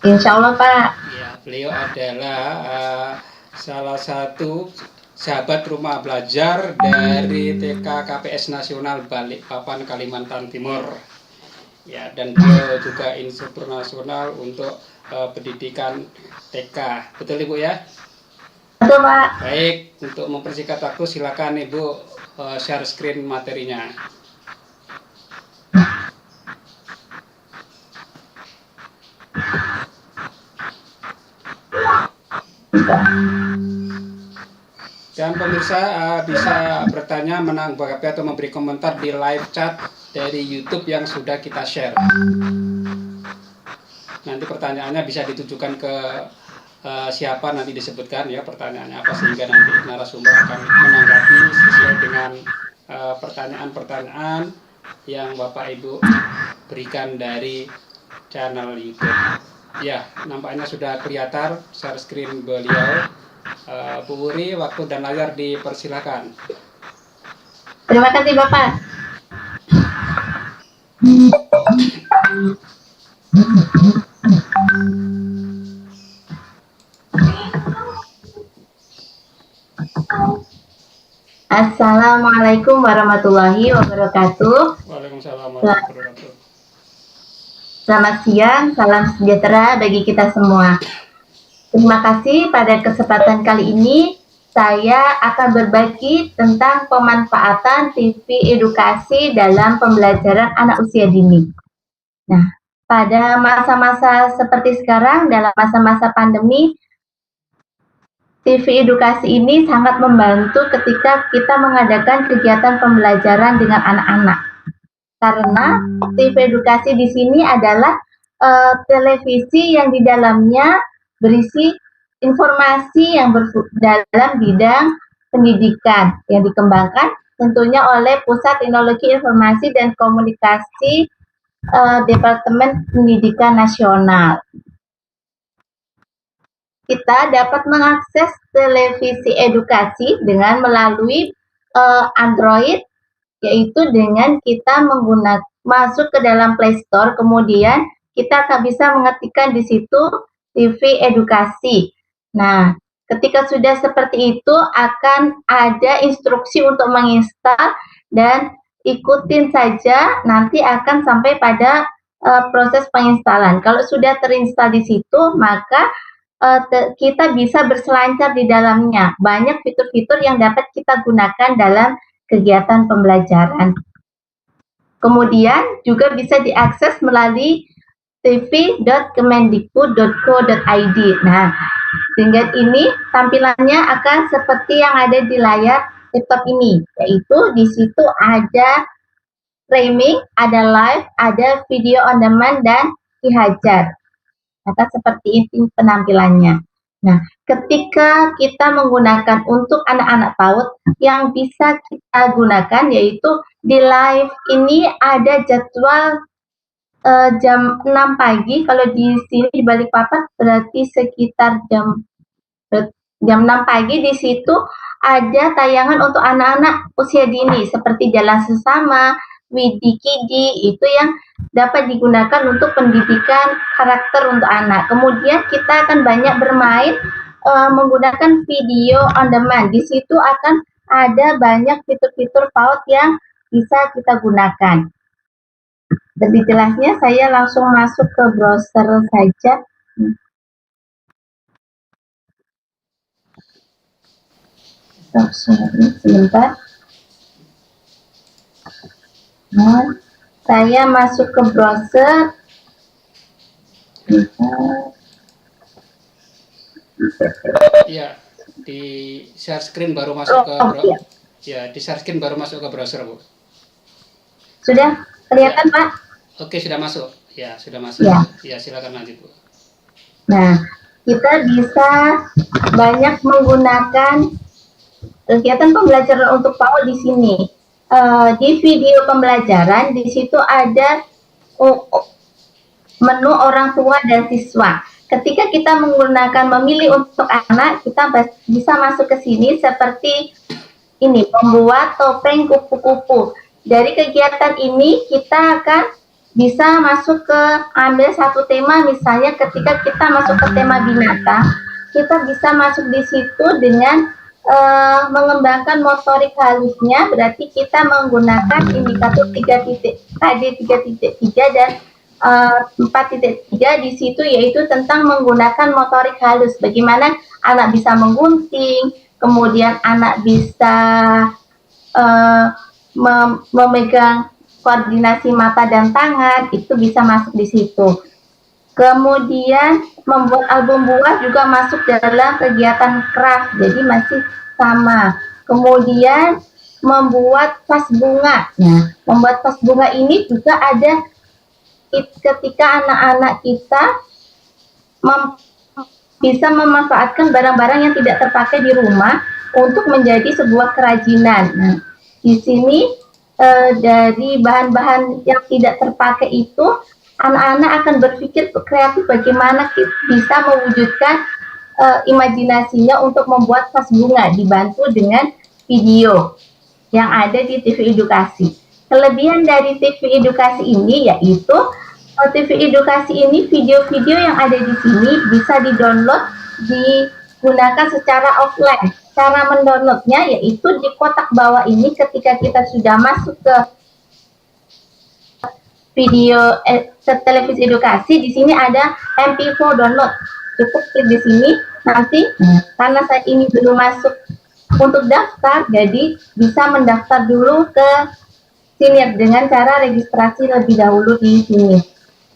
Insya Allah Pak. Ya, beliau adalah salah satu sahabat rumah belajar dari TK KPS Nasional Balikpapan, Kalimantan Timur. Ya, dan beliau juga instruktur nasional untuk pendidikan TK. Betul Ibu ya? Betul Pak. Baik, untuk mempersingkat waktu silakan Ibu share screen materinya. Dan pemirsa bisa bertanya, menanggapi atau memberi komentar di live chat dari YouTube yang sudah kita share. Nanti pertanyaannya bisa ditujukan ke siapa, nanti disebutkan ya pertanyaannya apa, sehingga nanti narasumber akan menanggapi sesuai dengan pertanyaan-pertanyaan yang Bapak Ibu berikan dari channel YouTube. Ya, nampaknya sudah kelihatan share screen beliau. Bu Wuri, waktu dan layar dipersilakan. Terima kasih Bapak. Assalamualaikum warahmatullahi wabarakatuh. Waalaikumsalam warahmatullahi wabarakatuh. Selamat siang, salam sejahtera bagi kita semua. Terima kasih pada kesempatan kali ini saya akan berbagi tentang pemanfaatan TV edukasi dalam pembelajaran anak usia dini. Nah, pada masa-masa seperti sekarang, dalam masa-masa pandemi, TV edukasi ini sangat membantu ketika kita mengadakan kegiatan pembelajaran dengan anak-anak. Karena TV edukasi di sini adalah televisi yang di dalamnya berisi informasi yang dalam bidang pendidikan yang dikembangkan tentunya oleh Pusat Teknologi Informasi dan Komunikasi Departemen Pendidikan Nasional. Kita dapat mengakses televisi edukasi dengan melalui Android, yaitu dengan kita masuk ke dalam Play Store, kemudian kita akan bisa mengetikkan di situ TV edukasi. Nah, ketika sudah seperti itu akan ada instruksi untuk menginstal dan ikutin saja, nanti akan sampai pada proses penginstalan. Kalau sudah terinstal di situ, maka kita bisa berselancar di dalamnya. Banyak fitur-fitur yang dapat kita gunakan dalam kegiatan pembelajaran. Kemudian juga bisa diakses melalui tv.kemendikbud.co.id. Nah, dengan ini tampilannya akan seperti yang ada di layar laptop ini, yaitu di situ ada streaming, ada live, ada video on demand, dan e-hajar. Akan seperti ini penampilannya. Nah, ketika kita menggunakan untuk anak-anak PAUD, yang bisa kita gunakan yaitu di live ini ada jadwal jam 6 pagi. Kalau di sini di Balikpapan berarti sekitar jam 6 pagi. Di situ ada tayangan untuk anak-anak usia dini seperti Jalan Sesama, Widi Kidi, itu yang dapat digunakan untuk pendidikan karakter untuk anak. Kemudian kita akan banyak bermain menggunakan video on demand. Di situ akan ada banyak fitur-fitur PAUD yang bisa kita gunakan. Lebih jelasnya saya langsung masuk ke browser saja. Sebentar. Nah, saya masuk ke browser. Ya, di share screen baru masuk ke browser. Ya, di share screen baru masuk ke browser, Bu. Sudah kelihatan, Pak? Oke, sudah masuk. Ya, sudah masuk. Ya, silakan lanjut, Bu. Nah, kita bisa banyak menggunakan kegiatan pembelajaran untuk PAUD di sini. Di video pembelajaran di situ ada menu orang tua dan siswa. Ketika kita memilih untuk anak, kita bisa masuk ke sini seperti ini, membuat topeng kupu-kupu. Dari kegiatan ini kita akan bisa masuk ke ambil satu tema, misalnya ketika kita masuk ke tema binatang, kita bisa masuk di situ dengan mengembangkan motorik halusnya, berarti kita menggunakan indikator 3.3 dan 4.3 di situ, yaitu tentang menggunakan motorik halus. Bagaimana anak bisa menggunting, kemudian anak bisa memegang koordinasi mata dan tangan, itu bisa masuk di situ. Kemudian membuat album buah juga masuk dalam kegiatan craft, jadi masih sama. Kemudian membuat vas bunga. Nah, membuat vas bunga ini juga ada ketika anak-anak kita bisa memanfaatkan barang-barang yang tidak terpakai di rumah untuk menjadi sebuah kerajinan. Nah, di sini dari bahan-bahan yang tidak terpakai itu, anak-anak akan berpikir kreatif bagaimana bisa mewujudkan imajinasinya untuk membuat vas bunga, dibantu dengan video yang ada di TV Edukasi. Kelebihan dari TV Edukasi ini yaitu TV Edukasi ini video-video yang ada di sini bisa di-download, digunakan secara offline. Cara mendownloadnya yaitu di kotak bawah ini, ketika kita sudah masuk ke video televisi edukasi, di sini ada MP4 download. Cukup klik di sini, nanti karena saat ini belum masuk untuk daftar, jadi bisa mendaftar dulu ke sini dengan cara registrasi lebih dahulu di sini.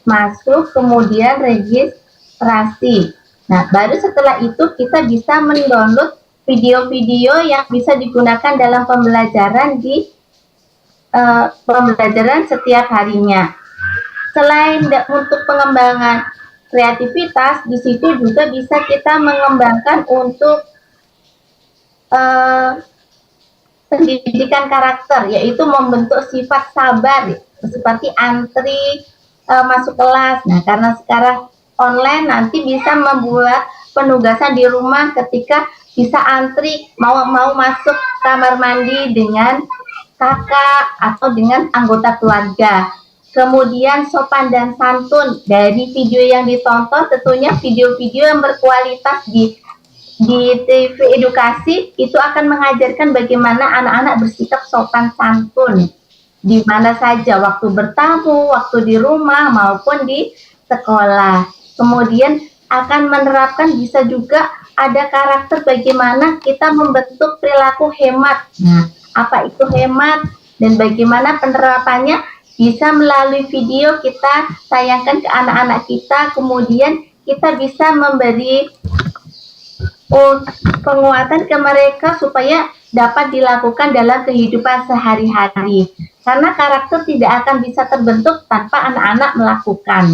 Masuk, kemudian registrasi. Nah, baru setelah itu kita bisa mendownload video-video yang bisa digunakan dalam pembelajaran di pembelajaran setiap harinya. Selain untuk pengembangan kreativitas, di situ juga bisa kita mengembangkan untuk pendidikan karakter, yaitu membentuk sifat sabar, seperti antri masuk kelas. Nah, karena sekarang online, nanti bisa membuat penugasan di rumah ketika bisa antri mau masuk kamar mandi dengan kakak atau dengan anggota keluarga. Kemudian sopan dan santun dari video yang ditonton, tentunya video-video yang berkualitas di TV Edukasi itu akan mengajarkan bagaimana anak-anak bersikap sopan santun di mana saja, waktu bertamu, waktu di rumah maupun di sekolah. Kemudian akan menerapkan bisa juga ada karakter bagaimana kita membentuk perilaku hemat. Nah, apa itu hemat dan bagaimana penerapannya bisa melalui video kita tayangkan ke anak-anak kita, kemudian kita bisa memberi penguatan ke mereka supaya dapat dilakukan dalam kehidupan sehari-hari. Karena karakter tidak akan bisa terbentuk tanpa anak-anak melakukan.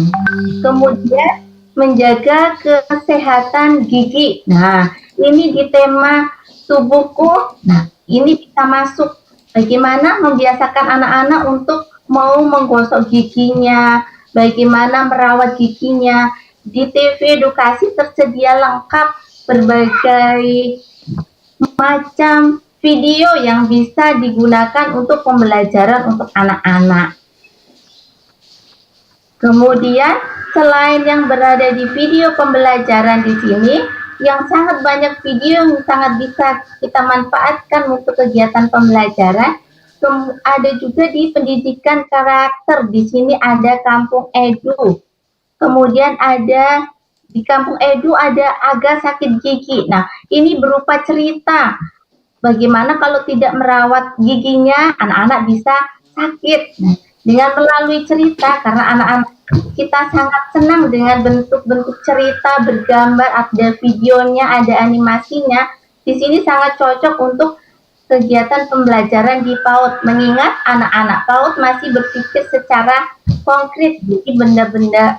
Kemudian menjaga kesehatan gigi. Nah, ini di tema tubuhku. Nah, ini bisa masuk. Bagaimana membiasakan anak-anak untuk mau menggosok giginya, bagaimana merawat giginya. Di TV edukasi tersedia lengkap berbagai macam video yang bisa digunakan untuk pembelajaran untuk anak-anak. Kemudian, selain yang berada di video pembelajaran di sini, yang sangat banyak video yang sangat bisa kita manfaatkan untuk kegiatan pembelajaran, ada juga di pendidikan karakter. Di sini ada Kampung Edu. Kemudian ada di Kampung Edu ada Agak Sakit Gigi. Nah, ini berupa cerita. Bagaimana kalau tidak merawat giginya, anak-anak bisa sakit. Nah, dengan melalui cerita, karena anak-anak kita sangat senang dengan bentuk-bentuk cerita, bergambar, ada videonya, ada animasinya. Di sini sangat cocok untuk kegiatan pembelajaran di PAUD, mengingat anak-anak PAUD masih berpikir secara konkret, jadi benda-benda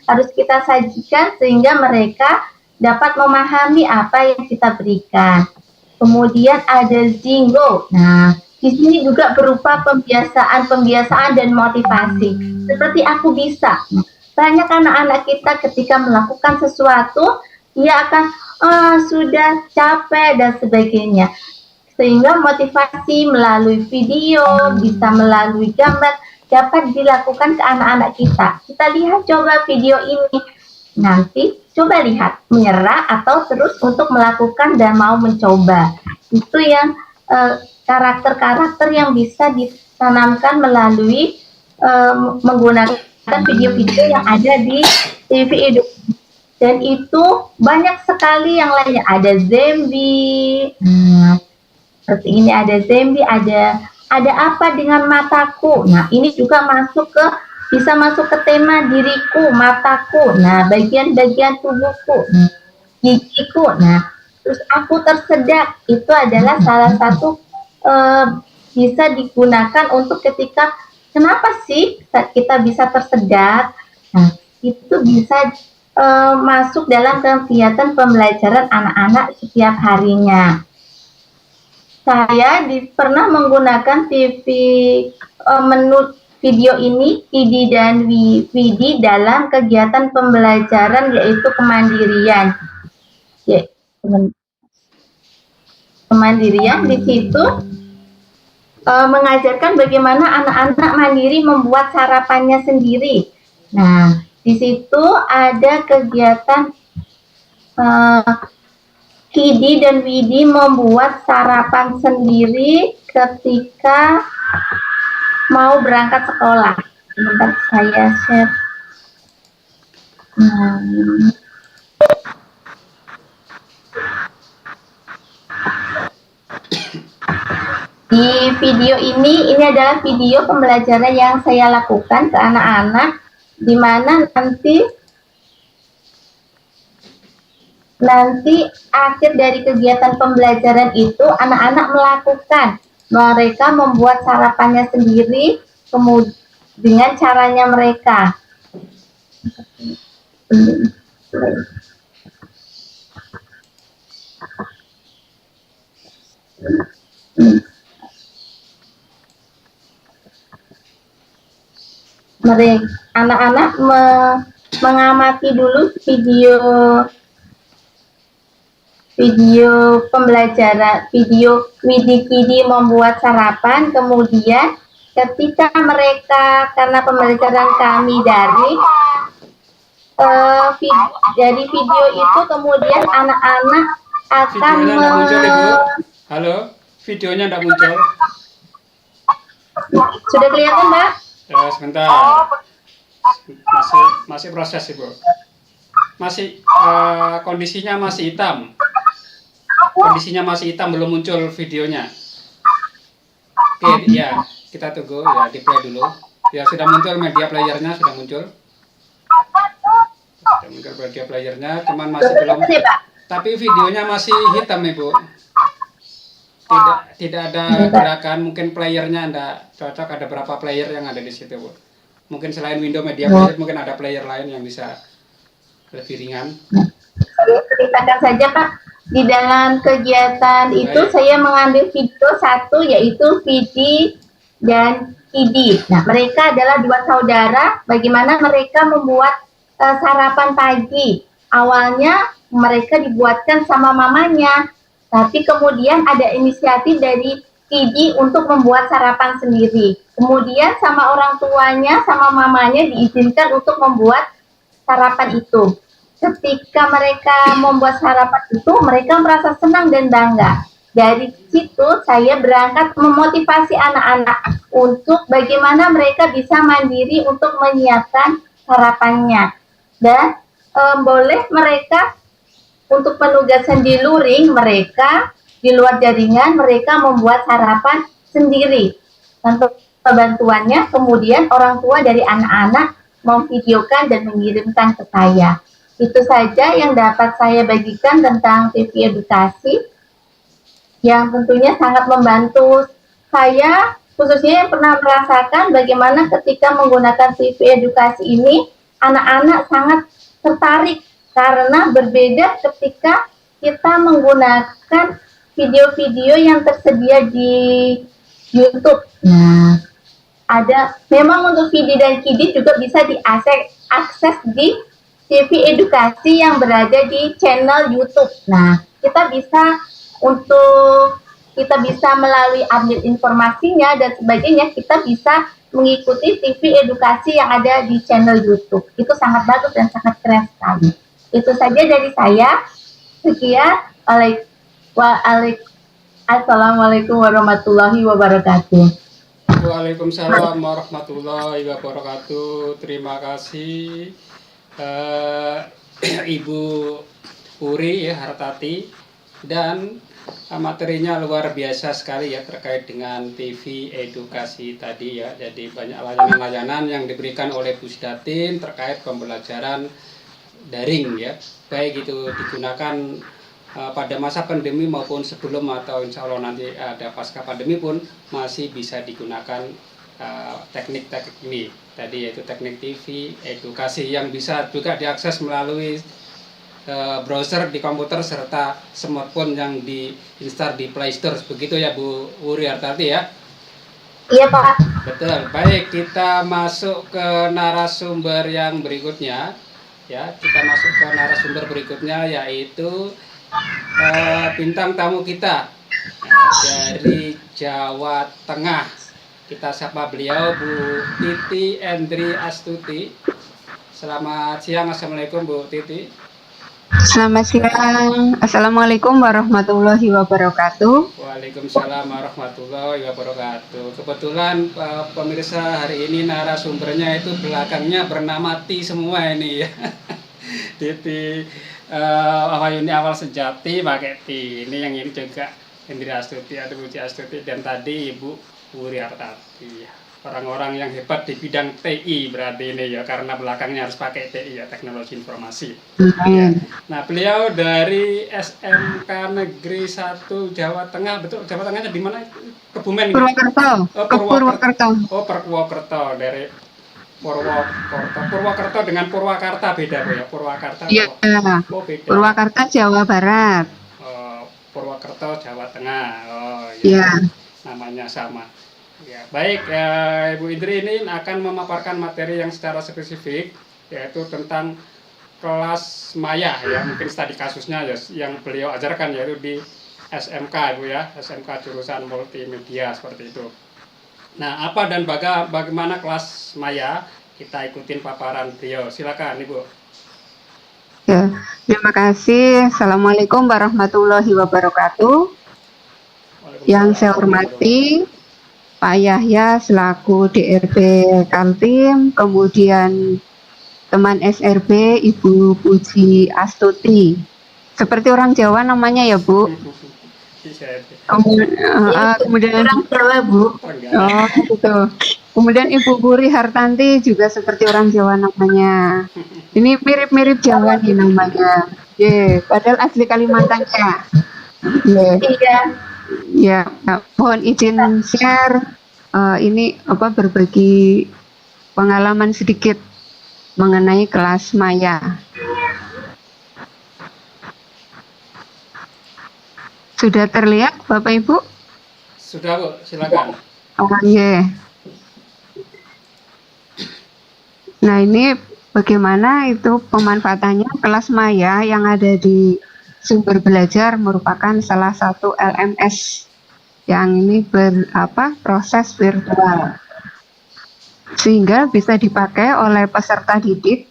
harus kita sajikan sehingga mereka dapat memahami apa yang kita berikan. Kemudian ada Zingo. Nah, di sini juga berupa pembiasaan dan motivasi. Seperti aku bisa. Nah, banyak anak-anak kita ketika melakukan sesuatu, dia akan sudah capek dan sebagainya. Sehingga motivasi melalui video, bisa melalui gambar, dapat dilakukan ke anak-anak kita. Kita lihat coba video ini. Nanti coba lihat, menyerah atau terus untuk melakukan dan mau mencoba. Itu yang karakter-karakter yang bisa ditanamkan melalui menggunakan video-video yang ada di TV edukasi. Dan itu banyak sekali yang lainnya. Ada Zembi, seperti ini ada Zembi, ada apa dengan mataku. Nah, ini juga bisa masuk ke tema diriku, mataku. Nah, bagian-bagian tubuhku, gigiku. Nah, terus aku tersedak. Itu adalah salah satu bisa digunakan untuk ketika kenapa sih kita bisa tersedak. Nah, itu bisa masuk dalam kegiatan pembelajaran anak-anak setiap harinya. Saya pernah menggunakan TV menu video ini, Idi dan Widi dalam kegiatan pembelajaran yaitu kemandirian. Kemandirian di situ mengajarkan bagaimana anak-anak mandiri membuat sarapannya sendiri. Nah, di situ ada kegiatan Kidi dan Widi membuat sarapan sendiri ketika mau berangkat sekolah. Sebentar saya share. Di video ini adalah video pembelajaran yang saya lakukan ke anak-anak, di mana nanti akhir dari kegiatan pembelajaran itu anak-anak melakukan, mereka membuat sarapannya sendiri, kemudian dengan caranya mereka. Mereka anak-anak mengamati dulu video pembelajaran, video Widi Kidi membuat sarapan, kemudian ketika mereka, karena pembelajaran kami dari video itu, kemudian anak-anak akan Halo, videonya tidak muncul. Sudah kelihatan, Mbak? Sebentar. Masih proses, Ibu. Masih kondisinya masih hitam. Kondisinya masih hitam, belum muncul videonya. Oke, ya, kita tunggu ya, di play dulu. Ya, sudah muncul media playernya, sudah muncul. Sudah muncul media playernya, cuman masih belum. Ya, Pak. Tapi videonya masih hitam, Ibu. Tidak ada gerakan, mungkin playernya enggak cocok, ada berapa player yang ada di situ, Bu. Mungkin selain window media player, mungkin ada player lain yang bisa lebih ringan. Saya ceritakan saja, Pak. Di dalam kegiatan itu Baik. saya mengambil video satu, yaitu Vidi dan Kidi. Nah, mereka adalah dua saudara. Bagaimana mereka membuat sarapan pagi. Awalnya mereka dibuatkan sama mamanya, tapi kemudian ada inisiatif dari Kidi untuk membuat sarapan sendiri. Kemudian sama orang tuanya, sama mamanya diizinkan untuk membuat sarapan itu. Ketika mereka membuat sarapan itu, mereka merasa senang dan bangga. Dari situ saya berangkat memotivasi anak-anak untuk bagaimana mereka bisa mandiri untuk menyiapkan sarapannya. Dan boleh mereka untuk penugasan di luring, mereka di luar jaringan, mereka membuat sarapan sendiri. Tanpa bantuannya, kemudian orang tua dari anak-anak memvideokan dan mengirimkan ke saya. Itu saja yang dapat saya bagikan tentang TV edukasi, yang tentunya sangat membantu saya, khususnya yang pernah merasakan bagaimana ketika menggunakan TV edukasi ini, anak-anak sangat tertarik karena berbeda ketika kita menggunakan video-video yang tersedia di YouTube. Nah, ada memang untuk Vidi dan Kidi juga bisa diakses di TV edukasi yang berada di channel YouTube. Nah, kita bisa melalui update informasinya dan sebagainya, kita bisa mengikuti TV edukasi yang ada di channel YouTube. Itu sangat bagus dan sangat keren sekali. Itu saja dari saya. Sekian. Assalamualaikum warahmatullahi wabarakatuh. Waalaikumsalam warahmatullahi wabarakatuh. Terima kasih Ibu Uri ya, Hartati, dan materinya luar biasa sekali ya terkait dengan TV edukasi tadi ya. Jadi banyak layanan-layanan yang diberikan oleh Pusdatin terkait pembelajaran daring ya, baik itu digunakan pada masa pandemi maupun sebelum, atau insya Allah nanti ada pasca pandemi pun masih bisa digunakan teknik-teknik ini tadi, yaitu teknik TV edukasi yang bisa juga diakses melalui browser di komputer serta smartphone yang diinstal di Play Store. Begitu ya Bu Uri Hartati ya? Iya Pak. Betul. Baik, kita masuk ke narasumber yang berikutnya ya. Kita masuk ke narasumber berikutnya, yaitu bintang tamu kita dari Jawa Tengah. Kita sapa beliau, Bu Titi Endri Astuti. Selamat siang, Assalamualaikum Bu Titi. Selamat siang, Assalamualaikum warahmatullahi wabarakatuh. Waalaikumsalam warahmatullahi wabarakatuh. Kebetulan pemirsa, hari ini narasumbernya itu belakangnya bernama T semua ini ya. Titi Wahyuni Awal Sejati pakai T. Ini yang ini juga Endri Astuti atau Bu Astuti, dan tadi Ibu Uri Hartati. Orang-orang yang hebat di bidang TI berarti ini ya, karena belakangnya harus pakai TI ya, teknologi informasi. Ya. Nah, beliau dari SMK Negeri 1 Jawa Tengah, betul? Jawa Tengahnya di mana? Kebumen. Purwokerto. Purwokerto. Oh, Purwokerto, dari Purwokerto dengan Purwakarta beda Bu ya? Purwakarta. Iya. Oh, beda. Purwakarta Jawa Barat. Oh, Purwokerto Jawa Tengah. Oh, iya. Namanya sama. Ya, baik, Ibu Indri ini akan memaparkan materi yang secara spesifik, yaitu tentang kelas maya ya, mungkin studi kasusnya ya, yang beliau ajarkan yaitu di SMK Ibu ya, SMK jurusan multimedia seperti itu. Nah, apa dan bagaimana kelas maya? Kita ikutin paparan beliau. Silakan Ibu. Ya, terima kasih. Assalamualaikum warahmatullahi wabarakatuh. Yang saya hormati Pak Yahya selaku DRB Kaltim, kemudian teman SRB Ibu Puji Astuti. Seperti orang Jawa namanya ya Bu. Kemudian Orang Jawa, Bu. oh gitu. Kemudian Ibu Puri Hartanti juga seperti orang Jawa namanya. Ini mirip-mirip Jawa nih namanya. Padahal asli Kalimantan ya. Iya. Ya, mohon izin share ini berbagi pengalaman sedikit mengenai kelas maya. Sudah terlihat Bapak Ibu? Sudah Bu, silakan. Nah, ini bagaimana itu pemanfaatannya kelas maya yang ada di Sumber Belajar merupakan salah satu LMS yang ini proses virtual sehingga bisa dipakai oleh peserta didik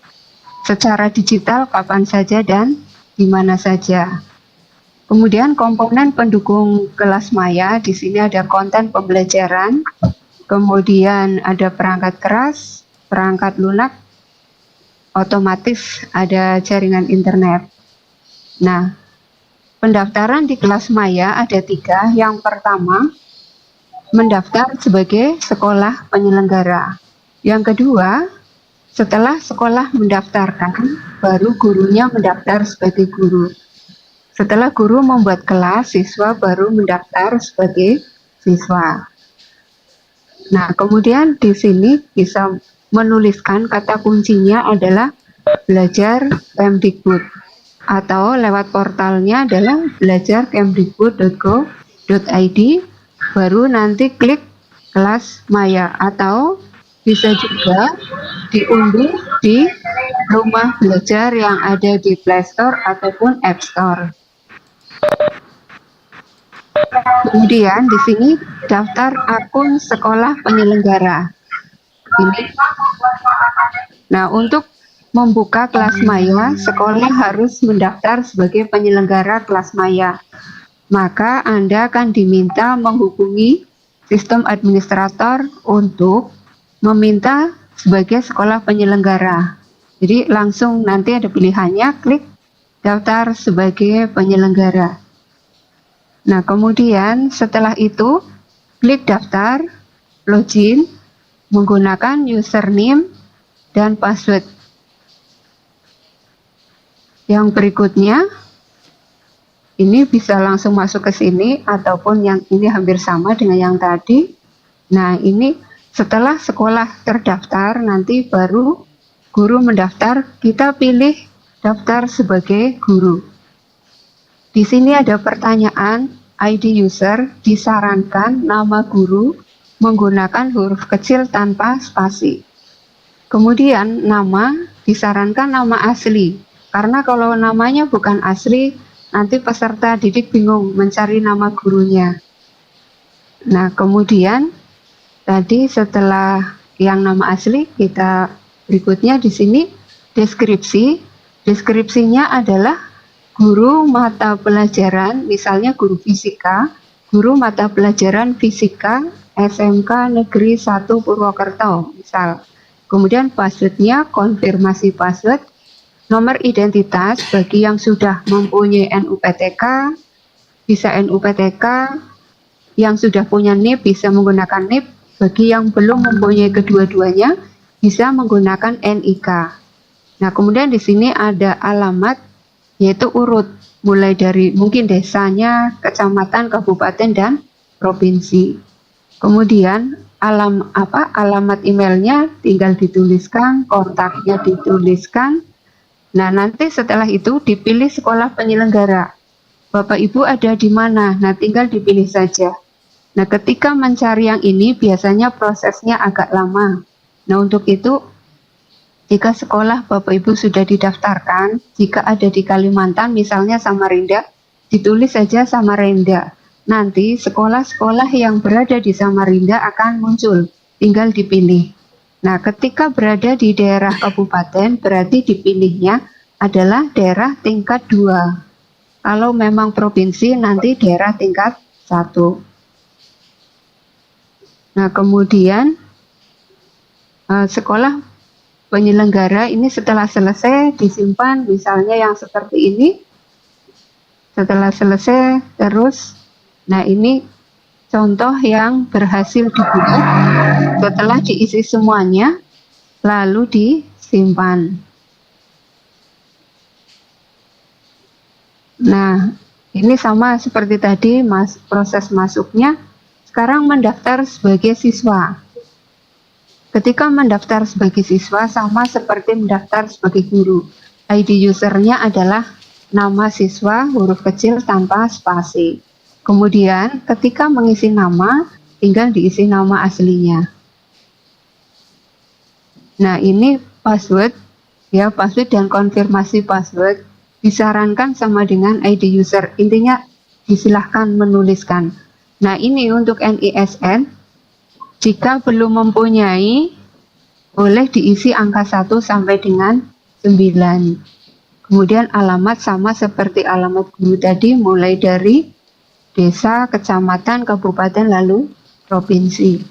secara digital kapan saja dan di mana saja. Kemudian komponen pendukung kelas maya di sini ada konten pembelajaran, kemudian ada perangkat keras, perangkat lunak, otomatis ada jaringan internet. Nah, pendaftaran di kelas maya ada 3. Yang pertama, mendaftar sebagai sekolah penyelenggara. Yang kedua, setelah sekolah mendaftarkan, baru gurunya mendaftar sebagai guru. Setelah guru membuat kelas, siswa baru mendaftar sebagai siswa. Nah, kemudian di sini bisa menuliskan kata kuncinya adalah belajar Kemdikbud atau lewat portalnya adalah belajarkemdikbud.go.id, baru nanti klik kelas maya atau bisa juga diunduh di rumah belajar yang ada di Play Store ataupun App Store. Kemudian di sini daftar akun sekolah penyelenggara. Ini. Nah, untuk membuka kelas maya, sekolah harus mendaftar sebagai penyelenggara kelas maya. Maka Anda akan diminta menghubungi sistem administrator untuk meminta sebagai sekolah penyelenggara. Jadi langsung nanti ada pilihannya, klik daftar sebagai penyelenggara. Nah, kemudian setelah itu klik daftar, login menggunakan username dan password. Yang berikutnya ini bisa langsung masuk ke sini ataupun yang ini hampir sama dengan yang tadi. Nah, ini setelah sekolah terdaftar nanti baru guru mendaftar, kita pilih daftar sebagai guru. Di sini ada pertanyaan ID user, disarankan nama guru menggunakan huruf kecil tanpa spasi. Kemudian nama, disarankan nama asli. Karena kalau namanya bukan asli, nanti peserta didik bingung mencari nama gurunya. Nah, kemudian tadi setelah yang nama asli, kita berikutnya di sini deskripsi. Deskripsinya adalah guru mata pelajaran, misalnya guru fisika, guru mata pelajaran fisika SMK Negeri 1 Purwokerto, misal. Kemudian passwordnya, konfirmasi password, nomor identitas bagi yang sudah mempunyai NUPTK, bisa NUPTK, yang sudah punya NIP bisa menggunakan NIP, bagi yang belum mempunyai kedua-duanya bisa menggunakan NIK. Nah, kemudian di sini ada alamat, yaitu urut, mulai dari mungkin desanya, kecamatan, kabupaten, dan provinsi. Kemudian alamat emailnya tinggal dituliskan, kontaknya dituliskan. Nah, nanti setelah itu dipilih sekolah penyelenggara. Bapak Ibu ada di mana? Nah, tinggal dipilih saja. Nah, ketika mencari yang ini biasanya prosesnya agak lama. Nah, untuk itu jika sekolah Bapak Ibu sudah didaftarkan, jika ada di Kalimantan misalnya Samarinda, ditulis saja Samarinda. Nanti sekolah-sekolah yang berada di Samarinda akan muncul, tinggal dipilih. Nah, ketika berada di daerah kabupaten, berarti dipilihnya adalah daerah tingkat 2. Kalau memang provinsi, nanti daerah tingkat 1. Nah, kemudian sekolah penyelenggara ini setelah selesai disimpan, misalnya yang seperti ini. Setelah selesai terus Nah, ini contoh yang berhasil dibuat setelah diisi semuanya, lalu disimpan. Nah, ini sama seperti tadi, proses masuknya. Sekarang mendaftar sebagai siswa. Ketika mendaftar sebagai siswa sama seperti mendaftar sebagai guru. ID usernya adalah nama siswa huruf kecil tanpa spasi. Kemudian ketika mengisi nama, tinggal diisi nama aslinya. Nah, ini password, ya, password dan konfirmasi password disarankan sama dengan ID user. Intinya disilahkan menuliskan. Nah, ini untuk NISN. Jika belum mempunyai, boleh diisi angka 1 sampai dengan 9. Kemudian alamat sama seperti alamat guru tadi, mulai dari desa, kecamatan, kabupaten, lalu provinsi.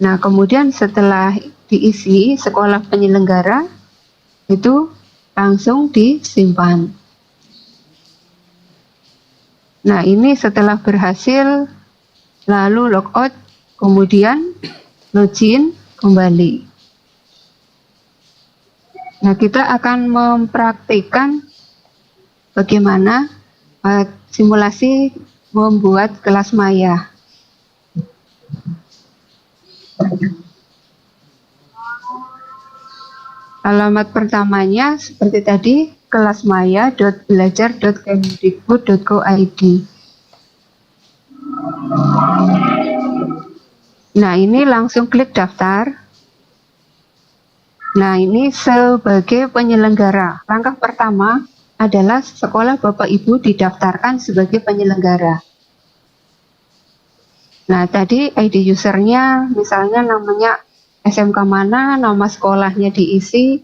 Nah, kemudian setelah diisi sekolah penyelenggara, itu langsung disimpan. Nah, ini setelah berhasil, lalu logout, kemudian login kembali. Nah, kita akan mempraktikkan bagaimana simulasi membuat kelas maya. Alamat pertamanya seperti tadi, kelasmaya.belajar.kemdikbud.go.id. Nah, ini langsung klik daftar. Nah, ini sebagai penyelenggara. Langkah pertama adalah sekolah Bapak Ibu didaftarkan sebagai penyelenggara. Nah, tadi ID usernya misalnya namanya SMK mana, nama sekolahnya diisi,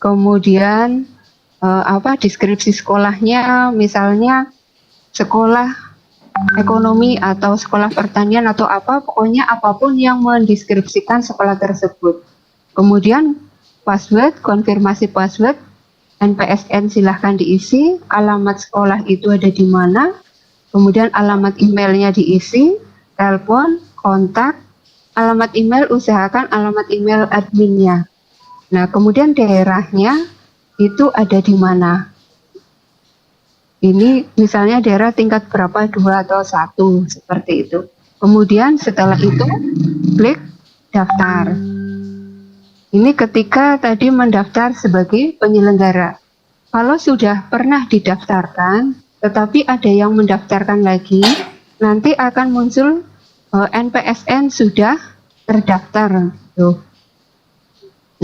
kemudian deskripsi sekolahnya, misalnya sekolah ekonomi atau sekolah pertanian atau apa, pokoknya apapun yang mendeskripsikan sekolah tersebut. Kemudian password, konfirmasi password, NPSN silahkan diisi, alamat sekolah itu ada di mana, kemudian alamat emailnya diisi, telepon, kontak, alamat email usahakan alamat email adminnya. Nah, kemudian daerahnya itu ada di mana. Ini misalnya daerah tingkat berapa, 2 atau 1, seperti itu. Kemudian setelah itu klik daftar. Ini ketika tadi mendaftar sebagai penyelenggara. Kalau sudah pernah didaftarkan, tetapi ada yang mendaftarkan lagi, nanti akan muncul NPSN sudah terdaftar. Tuh.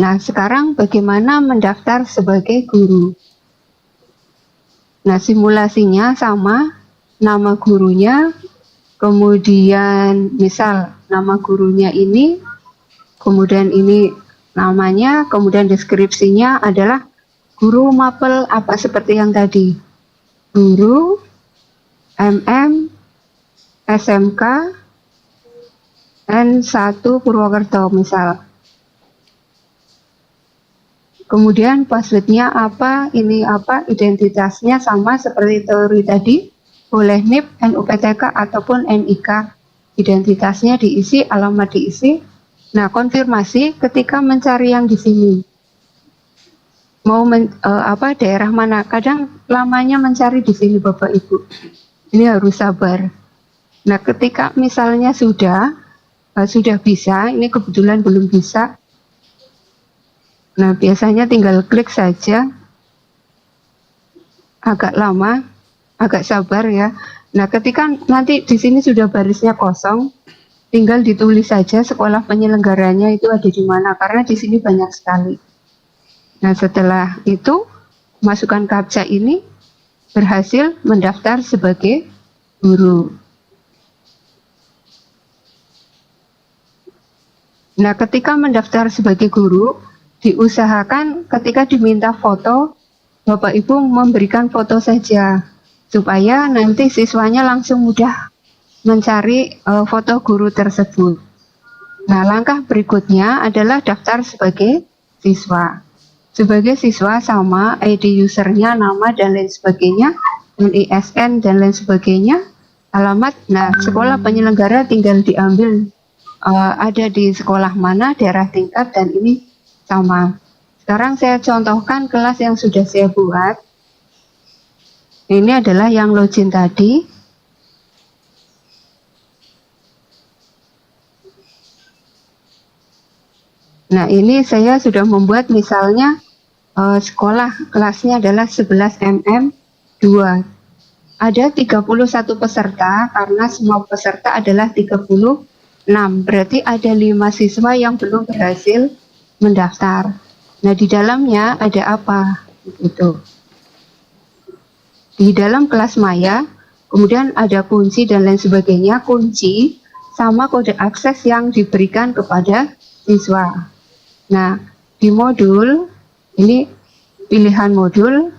Nah, sekarang bagaimana mendaftar sebagai guru? Nah, simulasinya sama, nama gurunya, kemudian misal nama gurunya ini, kemudian ini namanya, kemudian deskripsinya adalah guru mapel apa seperti yang tadi. Guru MM SMK N1 Purwokerto misal. Kemudian passwordnya apa, ini apa, identitasnya sama seperti teori tadi, boleh NIP, NUPTK ataupun NIK. Identitasnya diisi, alamat diisi. Nah, konfirmasi ketika mencari yang di sini. Mau daerah mana? Kadang lamanya mencari di sini Bapak Ibu. Ini harus sabar. Nah, ketika misalnya sudah bisa, ini kebetulan belum bisa. Nah, biasanya tinggal klik saja. Agak lama, agak sabar ya. Nah, ketika nanti di sini sudah barisnya kosong, tinggal ditulis saja sekolah penyelenggaranya itu ada di mana, karena di sini banyak sekali. Nah, setelah itu masukkan captcha ini, berhasil mendaftar sebagai guru. Nah, ketika mendaftar sebagai guru, diusahakan ketika diminta foto, Bapak Ibu memberikan foto saja, supaya nanti siswanya langsung mudah mencari foto guru tersebut. Nah, langkah berikutnya adalah daftar sebagai siswa. Sebagai siswa sama ID usernya, nama dan lain sebagainya, NISN dan lain sebagainya. alamat. Nah, sekolah penyelenggara tinggal diambil ada di sekolah mana, daerah tingkat, dan ini sama. Sekarang saya contohkan kelas yang sudah saya buat. Ini adalah yang login tadi. Nah, ini saya sudah membuat misalnya sekolah kelasnya adalah 11 mm 2. Ada 31 peserta karena semua peserta adalah 36. Berarti ada 5 siswa yang belum berhasil mendaftar. Nah, di dalamnya ada apa? Gitu. Di dalam kelas maya, kemudian ada kunci dan lain sebagainya. Kunci sama kode akses yang diberikan kepada siswa. Nah, di modul, ini pilihan modul,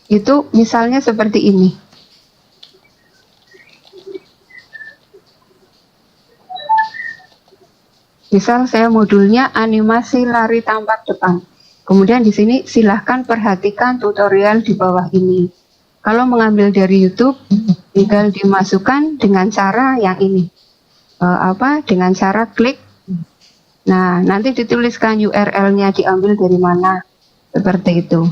itu misalnya seperti ini. Misal saya modulnya animasi lari tampak depan. Kemudian di sini silahkan perhatikan tutorial di bawah ini. Kalau mengambil dari YouTube, tinggal dimasukkan dengan cara yang ini. Dengan cara klik. Nah, nanti dituliskan URL-nya diambil dari mana. Seperti itu.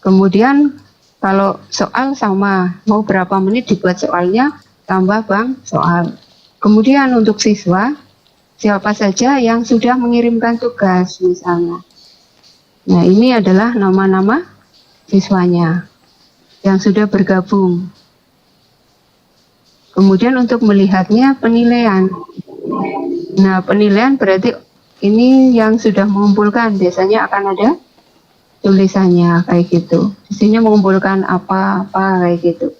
Kemudian kalau soal sama, mau berapa menit dibuat soalnya, tambah bang soal. Kemudian untuk siswa, siapa saja yang sudah mengirimkan tugas misalnya. Nah, ini adalah nama-nama siswanya yang sudah bergabung. Kemudian untuk melihatnya penilaian. Nah, penilaian berarti ini yang sudah mengumpulkan, biasanya akan ada tulisannya kayak gitu. Di sini mengumpulkan apa-apa kayak gitu.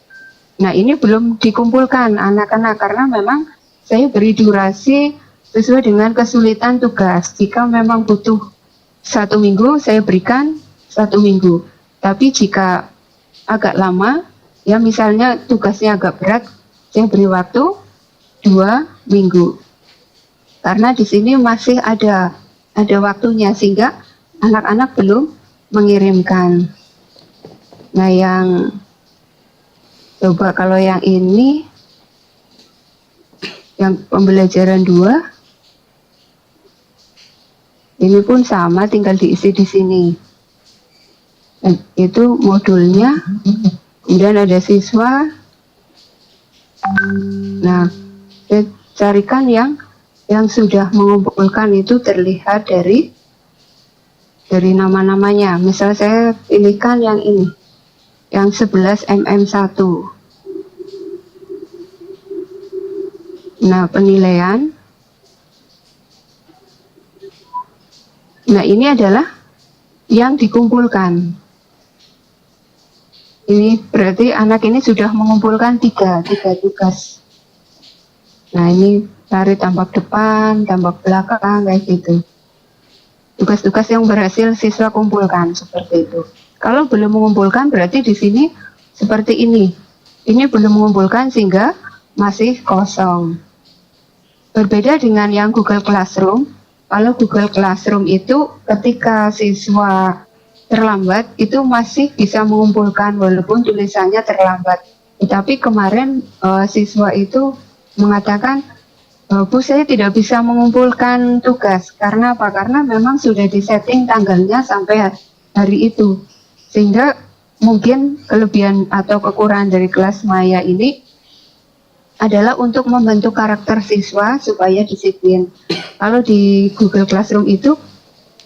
Nah, ini belum dikumpulkan anak-anak karena memang saya beri durasi sesuai dengan kesulitan tugas. Jika memang butuh 1 minggu, saya berikan 1 minggu. Tapi jika agak lama, ya misalnya tugasnya agak berat, saya beri waktu 2 minggu. Karena di sini masih ada waktunya sehingga anak-anak belum mengirimkan. Nah, yang coba kalau yang ini, yang pembelajaran 2, ini pun sama, tinggal diisi di sini. Dan itu modulnya. Kemudian ada siswa. Nah, saya carikan yang sudah mengumpulkan itu terlihat dari nama-namanya. Misal saya pilihkan yang ini, yang 11 mm1. Nah, penilaian. Nah, ini adalah yang dikumpulkan. Ini berarti anak ini sudah mengumpulkan tiga tugas. Nah, ini lari tampak depan, tampak belakang, kayak gitu. Tugas-tugas yang berhasil siswa kumpulkan, seperti itu. Kalau belum mengumpulkan, berarti di sini seperti ini. Ini belum mengumpulkan sehingga masih kosong. Berbeda dengan yang Google Classroom. Kalau Google Classroom itu ketika siswa terlambat, itu masih bisa mengumpulkan walaupun tulisannya terlambat. Tetapi kemarin siswa itu mengatakan, Bu, saya tidak bisa mengumpulkan tugas. Karena apa? Karena memang sudah disetting tanggalnya sampai hari itu. Sehingga mungkin kelebihan atau kekurangan dari kelas maya ini adalah untuk membentuk karakter siswa supaya disiplin. Kalau di Google Classroom itu,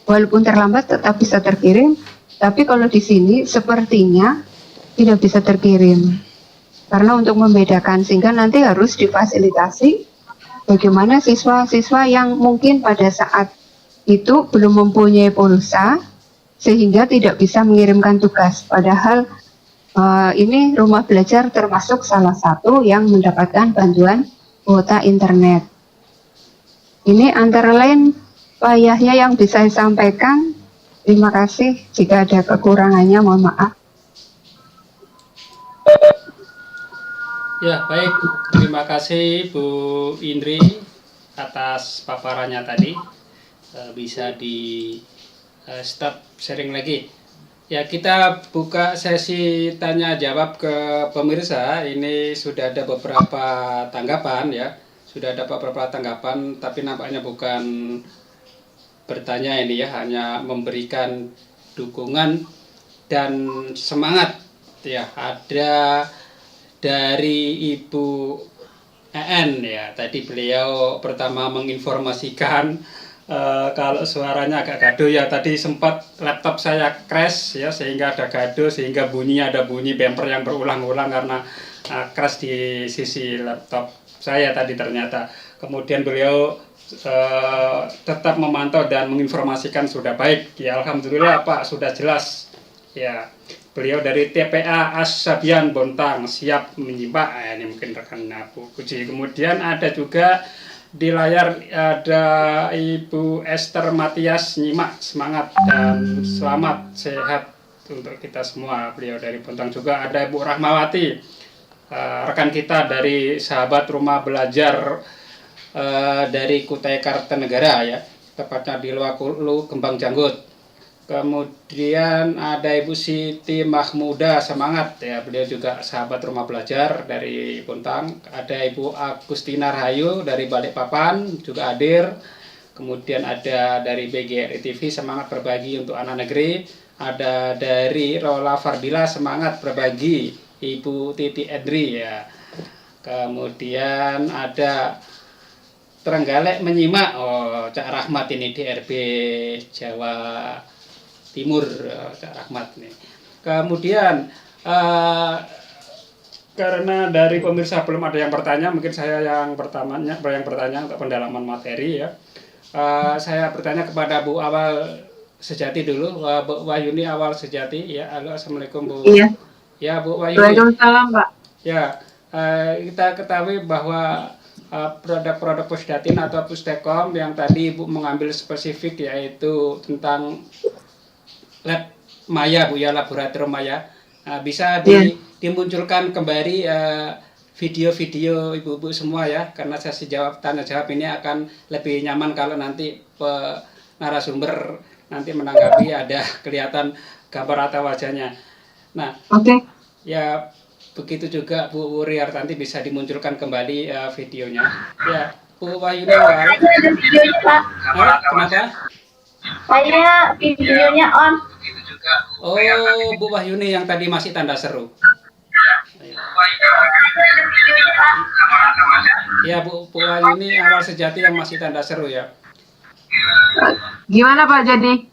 walaupun terlambat tetap bisa terkirim. Tapi kalau di sini sepertinya tidak bisa terkirim. Karena untuk membedakan, sehingga nanti harus difasilitasi bagaimana siswa-siswa yang mungkin pada saat itu belum mempunyai pulsa sehingga tidak bisa mengirimkan tugas. Padahal ini rumah belajar termasuk salah satu yang mendapatkan bantuan kuota internet. Ini antara lain Pak Yahya yang bisa saya sampaikan. Terima kasih. Jika ada kekurangannya mohon maaf. Ya, baik. Terima kasih Bu Indri atas paparannya tadi. Bisa di stop sharing lagi. Ya, kita buka sesi tanya jawab ke pemirsa. Ini sudah ada beberapa tanggapan ya. Sudah ada beberapa tanggapan, tapi nampaknya bukan bertanya ini ya, hanya memberikan dukungan dan semangat ya. Ada dari Ibu EN ya. Tadi beliau pertama menginformasikan kalau suaranya agak gaduh ya, tadi sempat laptop saya crash ya, sehingga ada gaduh, sehingga ada bunyi bumper yang berulang-ulang karena crash di sisi laptop saya tadi ternyata. Kemudian beliau tetap memantau dan menginformasikan sudah baik ya, alhamdulillah Pak, sudah jelas ya. Beliau dari TPA As-Sabian Bontang siap menyimak. Ini mungkin rekan Bu Puji. Kemudian ada juga di layar ada Ibu Esther Matias nyimak, semangat dan selamat sehat untuk kita semua. Beliau dari Bontang. Juga ada Ibu Rahmawati, rekan kita dari sahabat rumah belajar dari Kutai Kartanegara ya, tepatnya di Luakulu, Kembang Janggut. Kemudian ada Ibu Siti Mahmuda, semangat ya, beliau juga sahabat rumah belajar dari Bontang. Ada Ibu Agustina Rahayu dari Balikpapan juga hadir. Kemudian ada dari BGRI TV, semangat berbagi untuk anak negeri. Ada dari Rola Fardila, semangat berbagi, Ibu Titi Edri ya. Kemudian ada Trenggalek menyimak, Cak Rahmat ini DRB Jawa Timur, Cak Rahmat nih. Kemudian karena dari pemirsa belum ada yang bertanya, mungkin saya yang bertanya untuk pendalaman materi ya. Saya bertanya kepada Bu Awal Sejati dulu, Bu Wahyuni Awal Sejati ya. Halo, assalamualaikum Bu. Iya. Ya Bu Wahyuni. Waalaikumsalam Pak. Ya, kita ketahui bahwa produk-produk Pusdatin atau Pustekom yang tadi Ibu mengambil spesifik yaitu tentang lab maya Bu ya, laboratorium maya, bisa dimunculkan kembali video-video ibu-ibu semua ya, karena sesi tanya jawab ini akan lebih nyaman kalau nanti narasumber nanti menanggapi ada kelihatan gambar atau wajahnya. Nah, ya begitu juga Bu Wuriartanti, bisa dimunculkan kembali videonya ya. Bu Wahyuni Awal, ada videonya Pak. kenapa? Saya videonya on. Oh, Bu Wahyuni yang tadi masih tanda seru. Ya Bu Wahyuni Awal Sejati yang masih tanda seru ya. Gimana Pak jadi?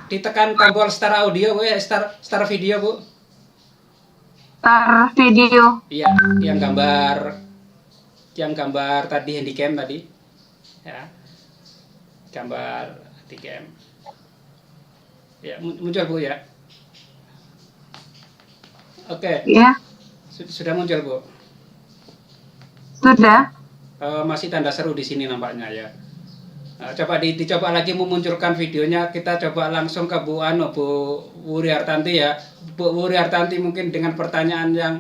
Ditekan tombol start audio Bu ya, start video Bu. Start video. Iya, yang gambar tadi handycam tadi. Ya. Gambar handycam. Ya, muncul Bu ya. Oke. Ya. Sudah muncul Bu. Sudah. Masih tanda seru di sini nampaknya ya. Coba dicoba lagi memunculkan videonya. Kita coba langsung ke Bu Wuriartanti ya. Bu Wuriartanti, mungkin dengan pertanyaan yang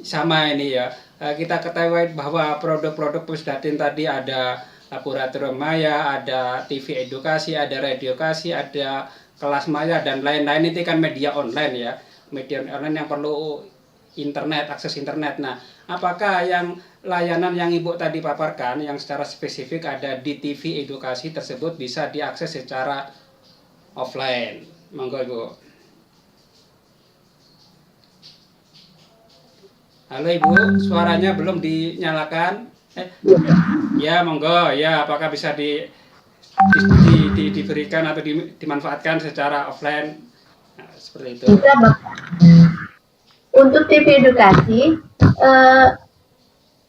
sama ini ya. Kita ketahui bahwa produk-produk Pusdatin tadi ada laboratorium maya, ada TV edukasi, ada radiokasi, ada kelas maya dan lain-lain. Itu kan media online ya, media online yang perlu internet, akses internet. Nah, apakah yang layanan yang Ibu tadi paparkan yang secara spesifik ada di TV edukasi tersebut bisa diakses secara offline? Monggo Ibu. Halo Ibu, suaranya belum dinyalakan. Ya monggo ya, apakah bisa diberikan atau dimanfaatkan secara offline, nah, seperti itu. Bisa Bapak. Untuk TV edukasi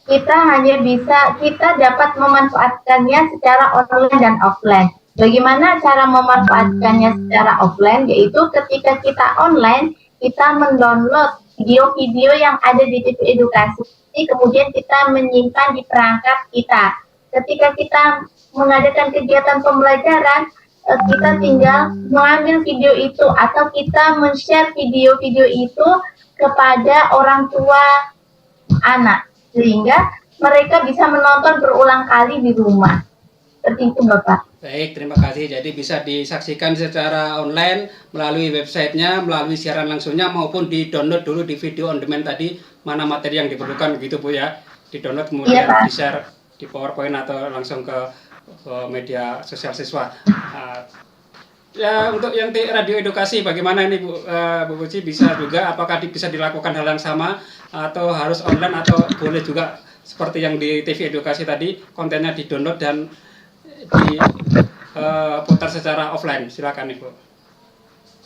kita dapat memanfaatkannya secara online dan offline. Bagaimana cara memanfaatkannya secara offline? Yaitu ketika kita online, kita mendownload video-video yang ada di TV edukasi, kemudian kita menyimpan di perangkat kita. Ketika kita mengadakan kegiatan pembelajaran, kita tinggal mengambil video itu atau kita men-share video-video itu kepada orang tua anak, sehingga mereka bisa menonton berulang kali di rumah. Seperti itu Bapak. Baik, terima kasih. Jadi bisa disaksikan secara online melalui websitenya, melalui siaran langsungnya maupun di-download dulu di video on demand tadi mana materi yang diperlukan begitu Bu ya. Di-download kemudian Iya, Pak. di-share di PowerPoint atau langsung ke media sosial siswa. Ya untuk yang di radio edukasi bagaimana ini Bu, Bu Puji bisa juga apakah bisa dilakukan hal yang sama atau harus online atau boleh juga seperti yang di TV edukasi tadi kontennya di-download dan diputar secara offline. Silakan Ibu.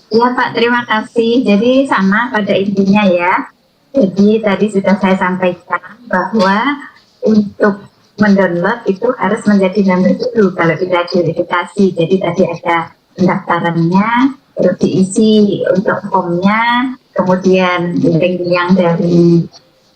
Iya Pak, terima kasih. Jadi sama pada intinya ya. Jadi tadi sudah saya sampaikan bahwa untuk mendownload itu harus menjadi member dulu kalau di radio edukasi. Jadi tadi ada pendaftarannya, terus diisi untuk formnya, kemudian link yang dari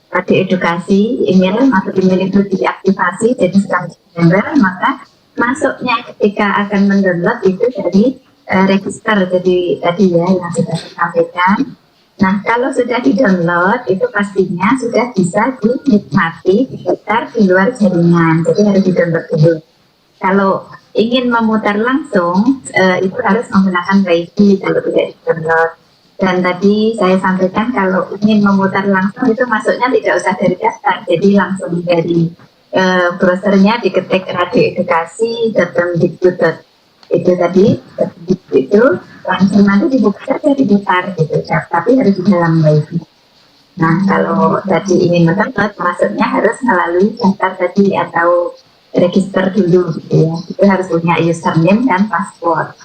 radio edukasi, email itu diaktifasi jadi sekarang member, maka masuknya ketika akan mendownload itu dari register, jadi tadi ya yang sudah saya sampaikan. Nah kalau sudah di-download itu pastinya sudah bisa dinikmati diputar di luar jaringan, jadi harus di-download dulu. Kalau ingin memutar langsung itu harus menggunakan WiFi kalau tidak di-download. Dan tadi saya sampaikan kalau ingin memutar langsung itu masuknya tidak usah dari daftar, jadi langsung dari browsernya diketik radioedukasi.kemdikbud itu tadi itu langsung nanti dibuka saja diputar gitu, tapi harus di dalam WiFi. Nah kalau tadi ingin mendownload masuknya harus melalui daftar tadi atau register dulu gitu ya, itu harus punya username dan password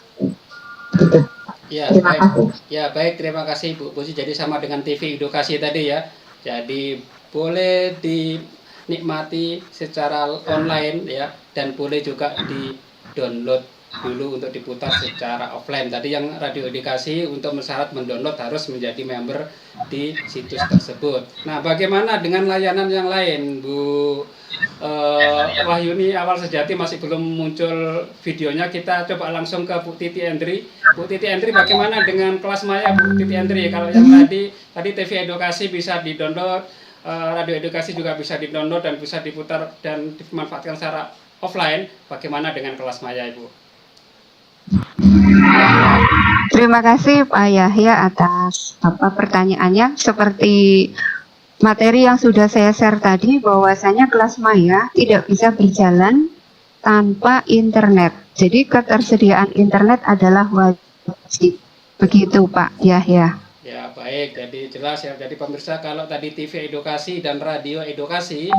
gitu. Ya, Terima baik. kasih. Ya, baik, terima kasih Bu Puji. Jadi sama dengan TV edukasi tadi ya. Jadi boleh dinikmati secara online ya dan boleh juga di-download dulu untuk diputar secara offline. Tadi yang radio edukasi untuk syarat mendownload harus menjadi member di situs tersebut. Nah, bagaimana dengan layanan yang lain, Bu Wahyuni Awal Sejati masih belum muncul videonya, kita coba langsung ke Bu Titi Endri. Bu Titi Endri, bagaimana dengan kelas maya Bu Titi Endri? Kalau yang tadi TV edukasi bisa di-download, radio edukasi juga bisa di-download dan bisa diputar dan dimanfaatkan secara offline. Bagaimana dengan kelas maya Ibu? Terima kasih Pak Yahya atas pertanyaannya. Seperti materi yang sudah saya share tadi, bahwasanya kelas maya tidak bisa berjalan tanpa internet. Jadi ketersediaan internet adalah wajib. Begitu Pak Yahya. Ya baik, jadi jelas ya. Jadi pemirsa, kalau tadi TV edukasi dan radio edukasi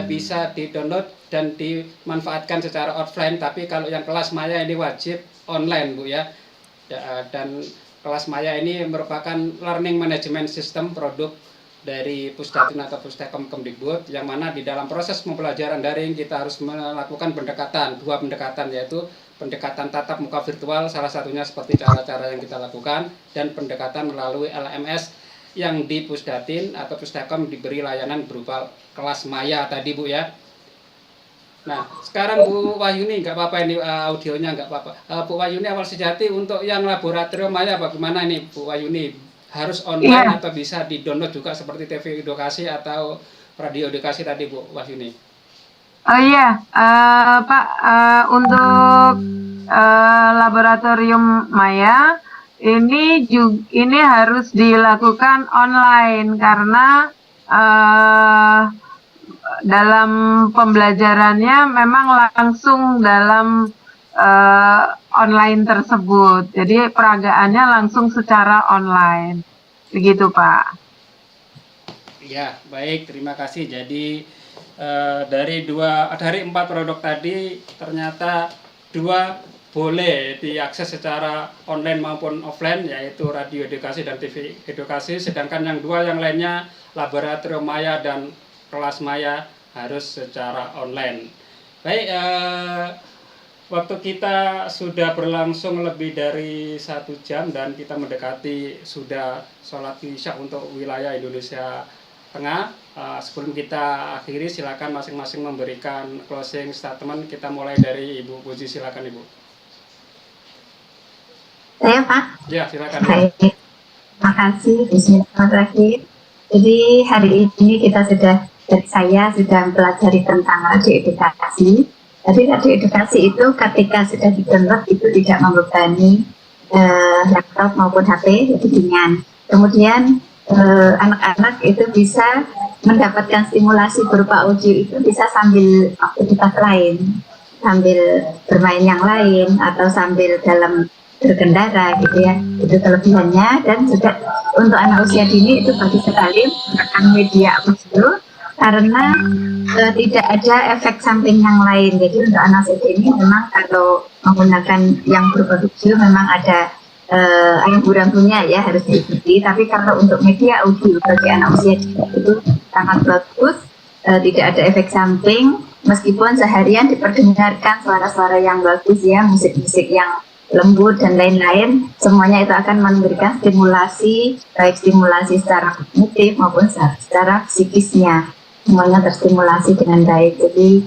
bisa di-download dan dimanfaatkan secara offline, tapi kalau yang kelas maya ini wajib online Bu ya. Dan kelas maya ini merupakan learning management system produk dari Pusdatin atau Pusdakom Kemdikbud, yang mana di dalam proses pembelajaran daring kita harus melakukan dua pendekatan, yaitu pendekatan tatap muka virtual, salah satunya seperti cara-cara yang kita lakukan, dan pendekatan melalui LMS yang di Pusdatin atau Pusdakom diberi layanan berupa kelas maya tadi Bu ya. Nah sekarang Bu Wahyuni, nggak apa-apa ini audionya nggak apa-apa. Bu Wahyuni Awal Sejati, untuk yang laboratorium maya bagaimana ini Bu Wahyuni? Harus online atau bisa di-download juga seperti TV edukasi atau radio edukasi tadi Bu Wahyuni? Oh iya, Pak, untuk laboratorium maya ini harus dilakukan online karena dalam pembelajarannya memang langsung dalam online tersebut. Jadi peragaannya langsung secara online. Begitu Pak. Ya, baik, terima kasih. Jadi dari 4 produk tadi ternyata 2 boleh diakses secara online maupun offline, yaitu radio edukasi dan TV edukasi, sedangkan yang 2 yang lainnya laboratorium maya dan kelas maya harus secara online. Baik, waktu kita sudah berlangsung lebih dari 1 jam dan kita mendekati sudah sholat isya untuk wilayah Indonesia Tengah. Sebelum kita akhiri, silakan masing-masing memberikan closing statement. Kita mulai dari Ibu Puji, silakan Ibu. Saya Pak? Ya, silakan. Baik, terima kasih. Bismillahirrahmanirrahim. Jadi hari ini saya sudah mempelajari tentang radio edukasi. Jadi radio edukasi itu ketika sudah di-download itu tidak membebani laptop maupun HP, jadi ringan. Kemudian anak-anak itu bisa mendapatkan stimulasi berupa audio itu bisa sambil aktivitas lain, sambil bermain yang lain atau sambil dalam berkendara gitu ya. Itu kelebihannya. Dan juga untuk anak usia dini itu bagus sekali menggunakan media audio karena tidak ada efek samping yang lain. Jadi untuk anak usia dini memang kalau menggunakan yang berupa video memang ada rambu-rambunya ya, harus diikuti. Tapi kalau untuk media audio bagi anak usia dini itu sangat bagus, tidak ada efek samping, meskipun seharian diperdengarkan suara-suara yang bagus ya, musik-musik yang lembut dan lain-lain, semuanya itu akan memberikan stimulasi, baik stimulasi secara kognitif maupun secara psikisnya, semuanya terstimulasi dengan baik. Jadi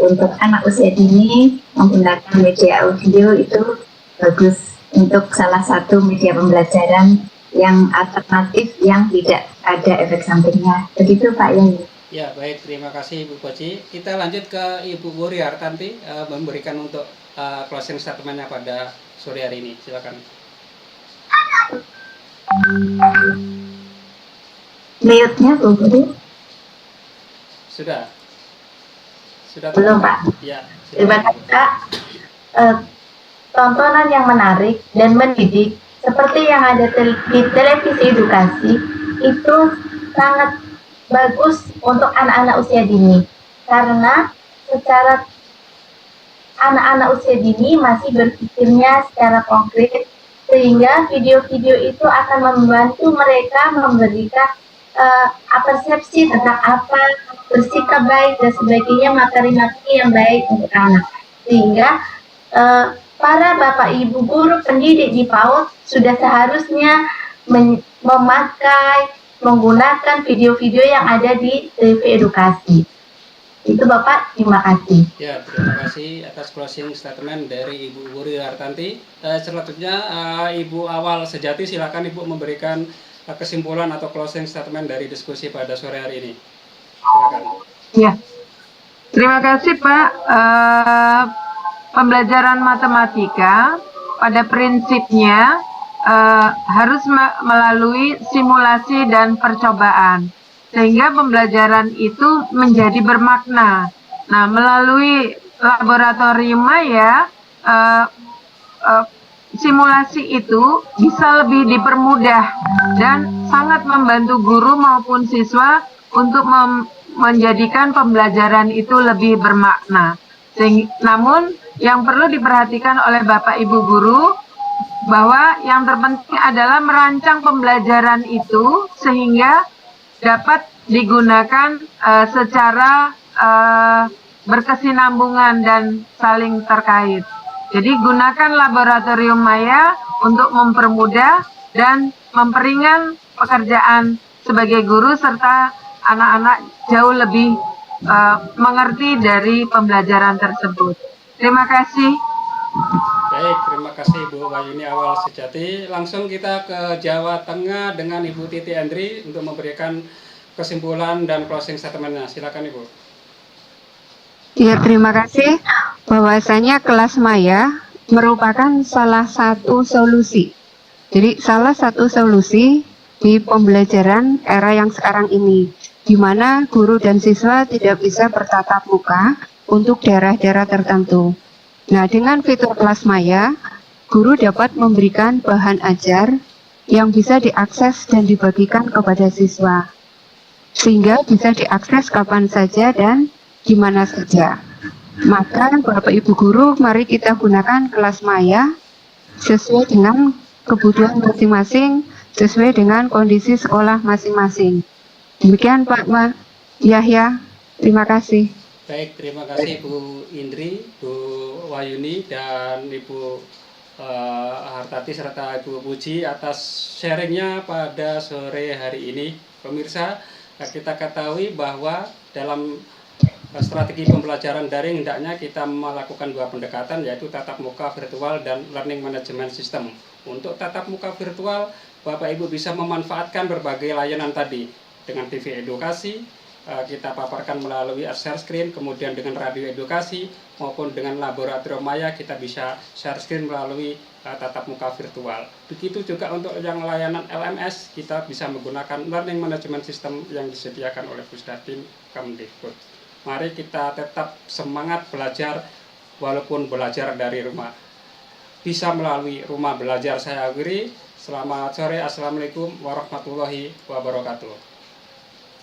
untuk anak usia dini menggunakan media audio itu bagus untuk salah satu media pembelajaran yang alternatif yang tidak ada efek sampingnya. Begitu Pak Yani. Ya, baik, terima kasih Ibu Poci. Kita lanjut ke Ibu Wuri Hartanti memberikan untuk closing statement-nya pada sore hari ini. Silakan. Mute-nya Bu Wuri? Sudah. Belum Pak. Ya. Terima kasih Kak. Tontonan yang menarik dan mendidik seperti yang ada di televisi edukasi itu sangat bagus untuk anak-anak usia dini, karena secara anak-anak usia dini masih berpikirnya secara konkret, sehingga video-video itu akan membantu mereka memberikan persepsi tentang apa bersikap baik dan sebagainya, materi-materi yang baik untuk anak, sehingga para bapak ibu guru pendidik di PAUD sudah seharusnya menggunakan video-video yang ada di TV edukasi. Itu Bapak, terima kasih. Ya, terima kasih atas closing statement dari Ibu Wuri Hartanti. Selanjutnya Ibu Awal Sejati, silakan Ibu memberikan kesimpulan atau closing statement dari diskusi pada sore hari ini. Silakan. Ya, terima kasih Pak. Pembelajaran matematika pada prinsipnya harus melalui simulasi dan percobaan, sehingga pembelajaran itu menjadi bermakna. Nah, melalui laboratorium maya, simulasi itu bisa lebih dipermudah dan sangat membantu guru maupun siswa untuk menjadikan pembelajaran itu lebih bermakna. Namun yang perlu diperhatikan oleh Bapak Ibu guru bahwa yang terpenting adalah merancang pembelajaran itu sehingga dapat digunakan secara berkesinambungan dan saling terkait. Jadi gunakan laboratorium maya untuk mempermudah dan memperingan pekerjaan sebagai guru serta anak-anak jauh lebih mengerti dari pembelajaran tersebut. Terima kasih. Baik, terima kasih Bu Wayuni Awal Sejati. Langsung kita ke Jawa Tengah dengan Ibu Titi Andri untuk memberikan kesimpulan dan closing statement-nya. Silakan Ibu. Ya, terima kasih. Bahwasanya kelas maya merupakan salah satu solusi. Jadi salah satu solusi di pembelajaran era yang sekarang ini, di mana guru dan siswa tidak bisa bertatap muka untuk daerah-daerah tertentu. Nah, dengan fitur kelas maya, guru dapat memberikan bahan ajar yang bisa diakses dan dibagikan kepada siswa, sehingga bisa diakses kapan saja dan di mana saja. Maka Bapak Ibu guru, mari kita gunakan kelas maya sesuai dengan kebutuhan masing-masing, sesuai dengan kondisi sekolah masing-masing. Demikian Pak Yahya, terima kasih. Baik, terima kasih Bu Indri, Bu Wayuni, dan Ibu Hartati serta Ibu Puji atas sharingnya pada sore hari ini. Pemirsa, kita ketahui bahwa dalam strategi pembelajaran daring hendaknya kita melakukan dua pendekatan, yaitu tatap muka virtual dan learning management system. Untuk tatap muka virtual, Bapak Ibu bisa memanfaatkan berbagai layanan tadi dengan TV edukasi, kita paparkan melalui share screen, kemudian dengan radio edukasi maupun dengan laboratorium maya kita bisa share screen melalui tatap muka virtual. Begitu juga untuk yang layanan LMS, kita bisa menggunakan learning management system yang disediakan oleh Pusdatin Kemdikbud. Mari kita tetap semangat belajar walaupun belajar dari rumah. Bisa melalui rumah belajar. Saya akhiri. Selamat sore. Assalamualaikum warahmatullahi wabarakatuh.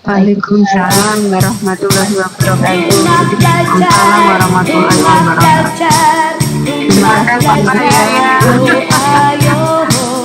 Waalaikumsalam warahmatullahi wabarakatuh. Rumah belajar, Waalaikumsalam warahmatullahi rumah wabarakatuh. belajar, Terima rumah kasih Pak belajar, Yaya. doa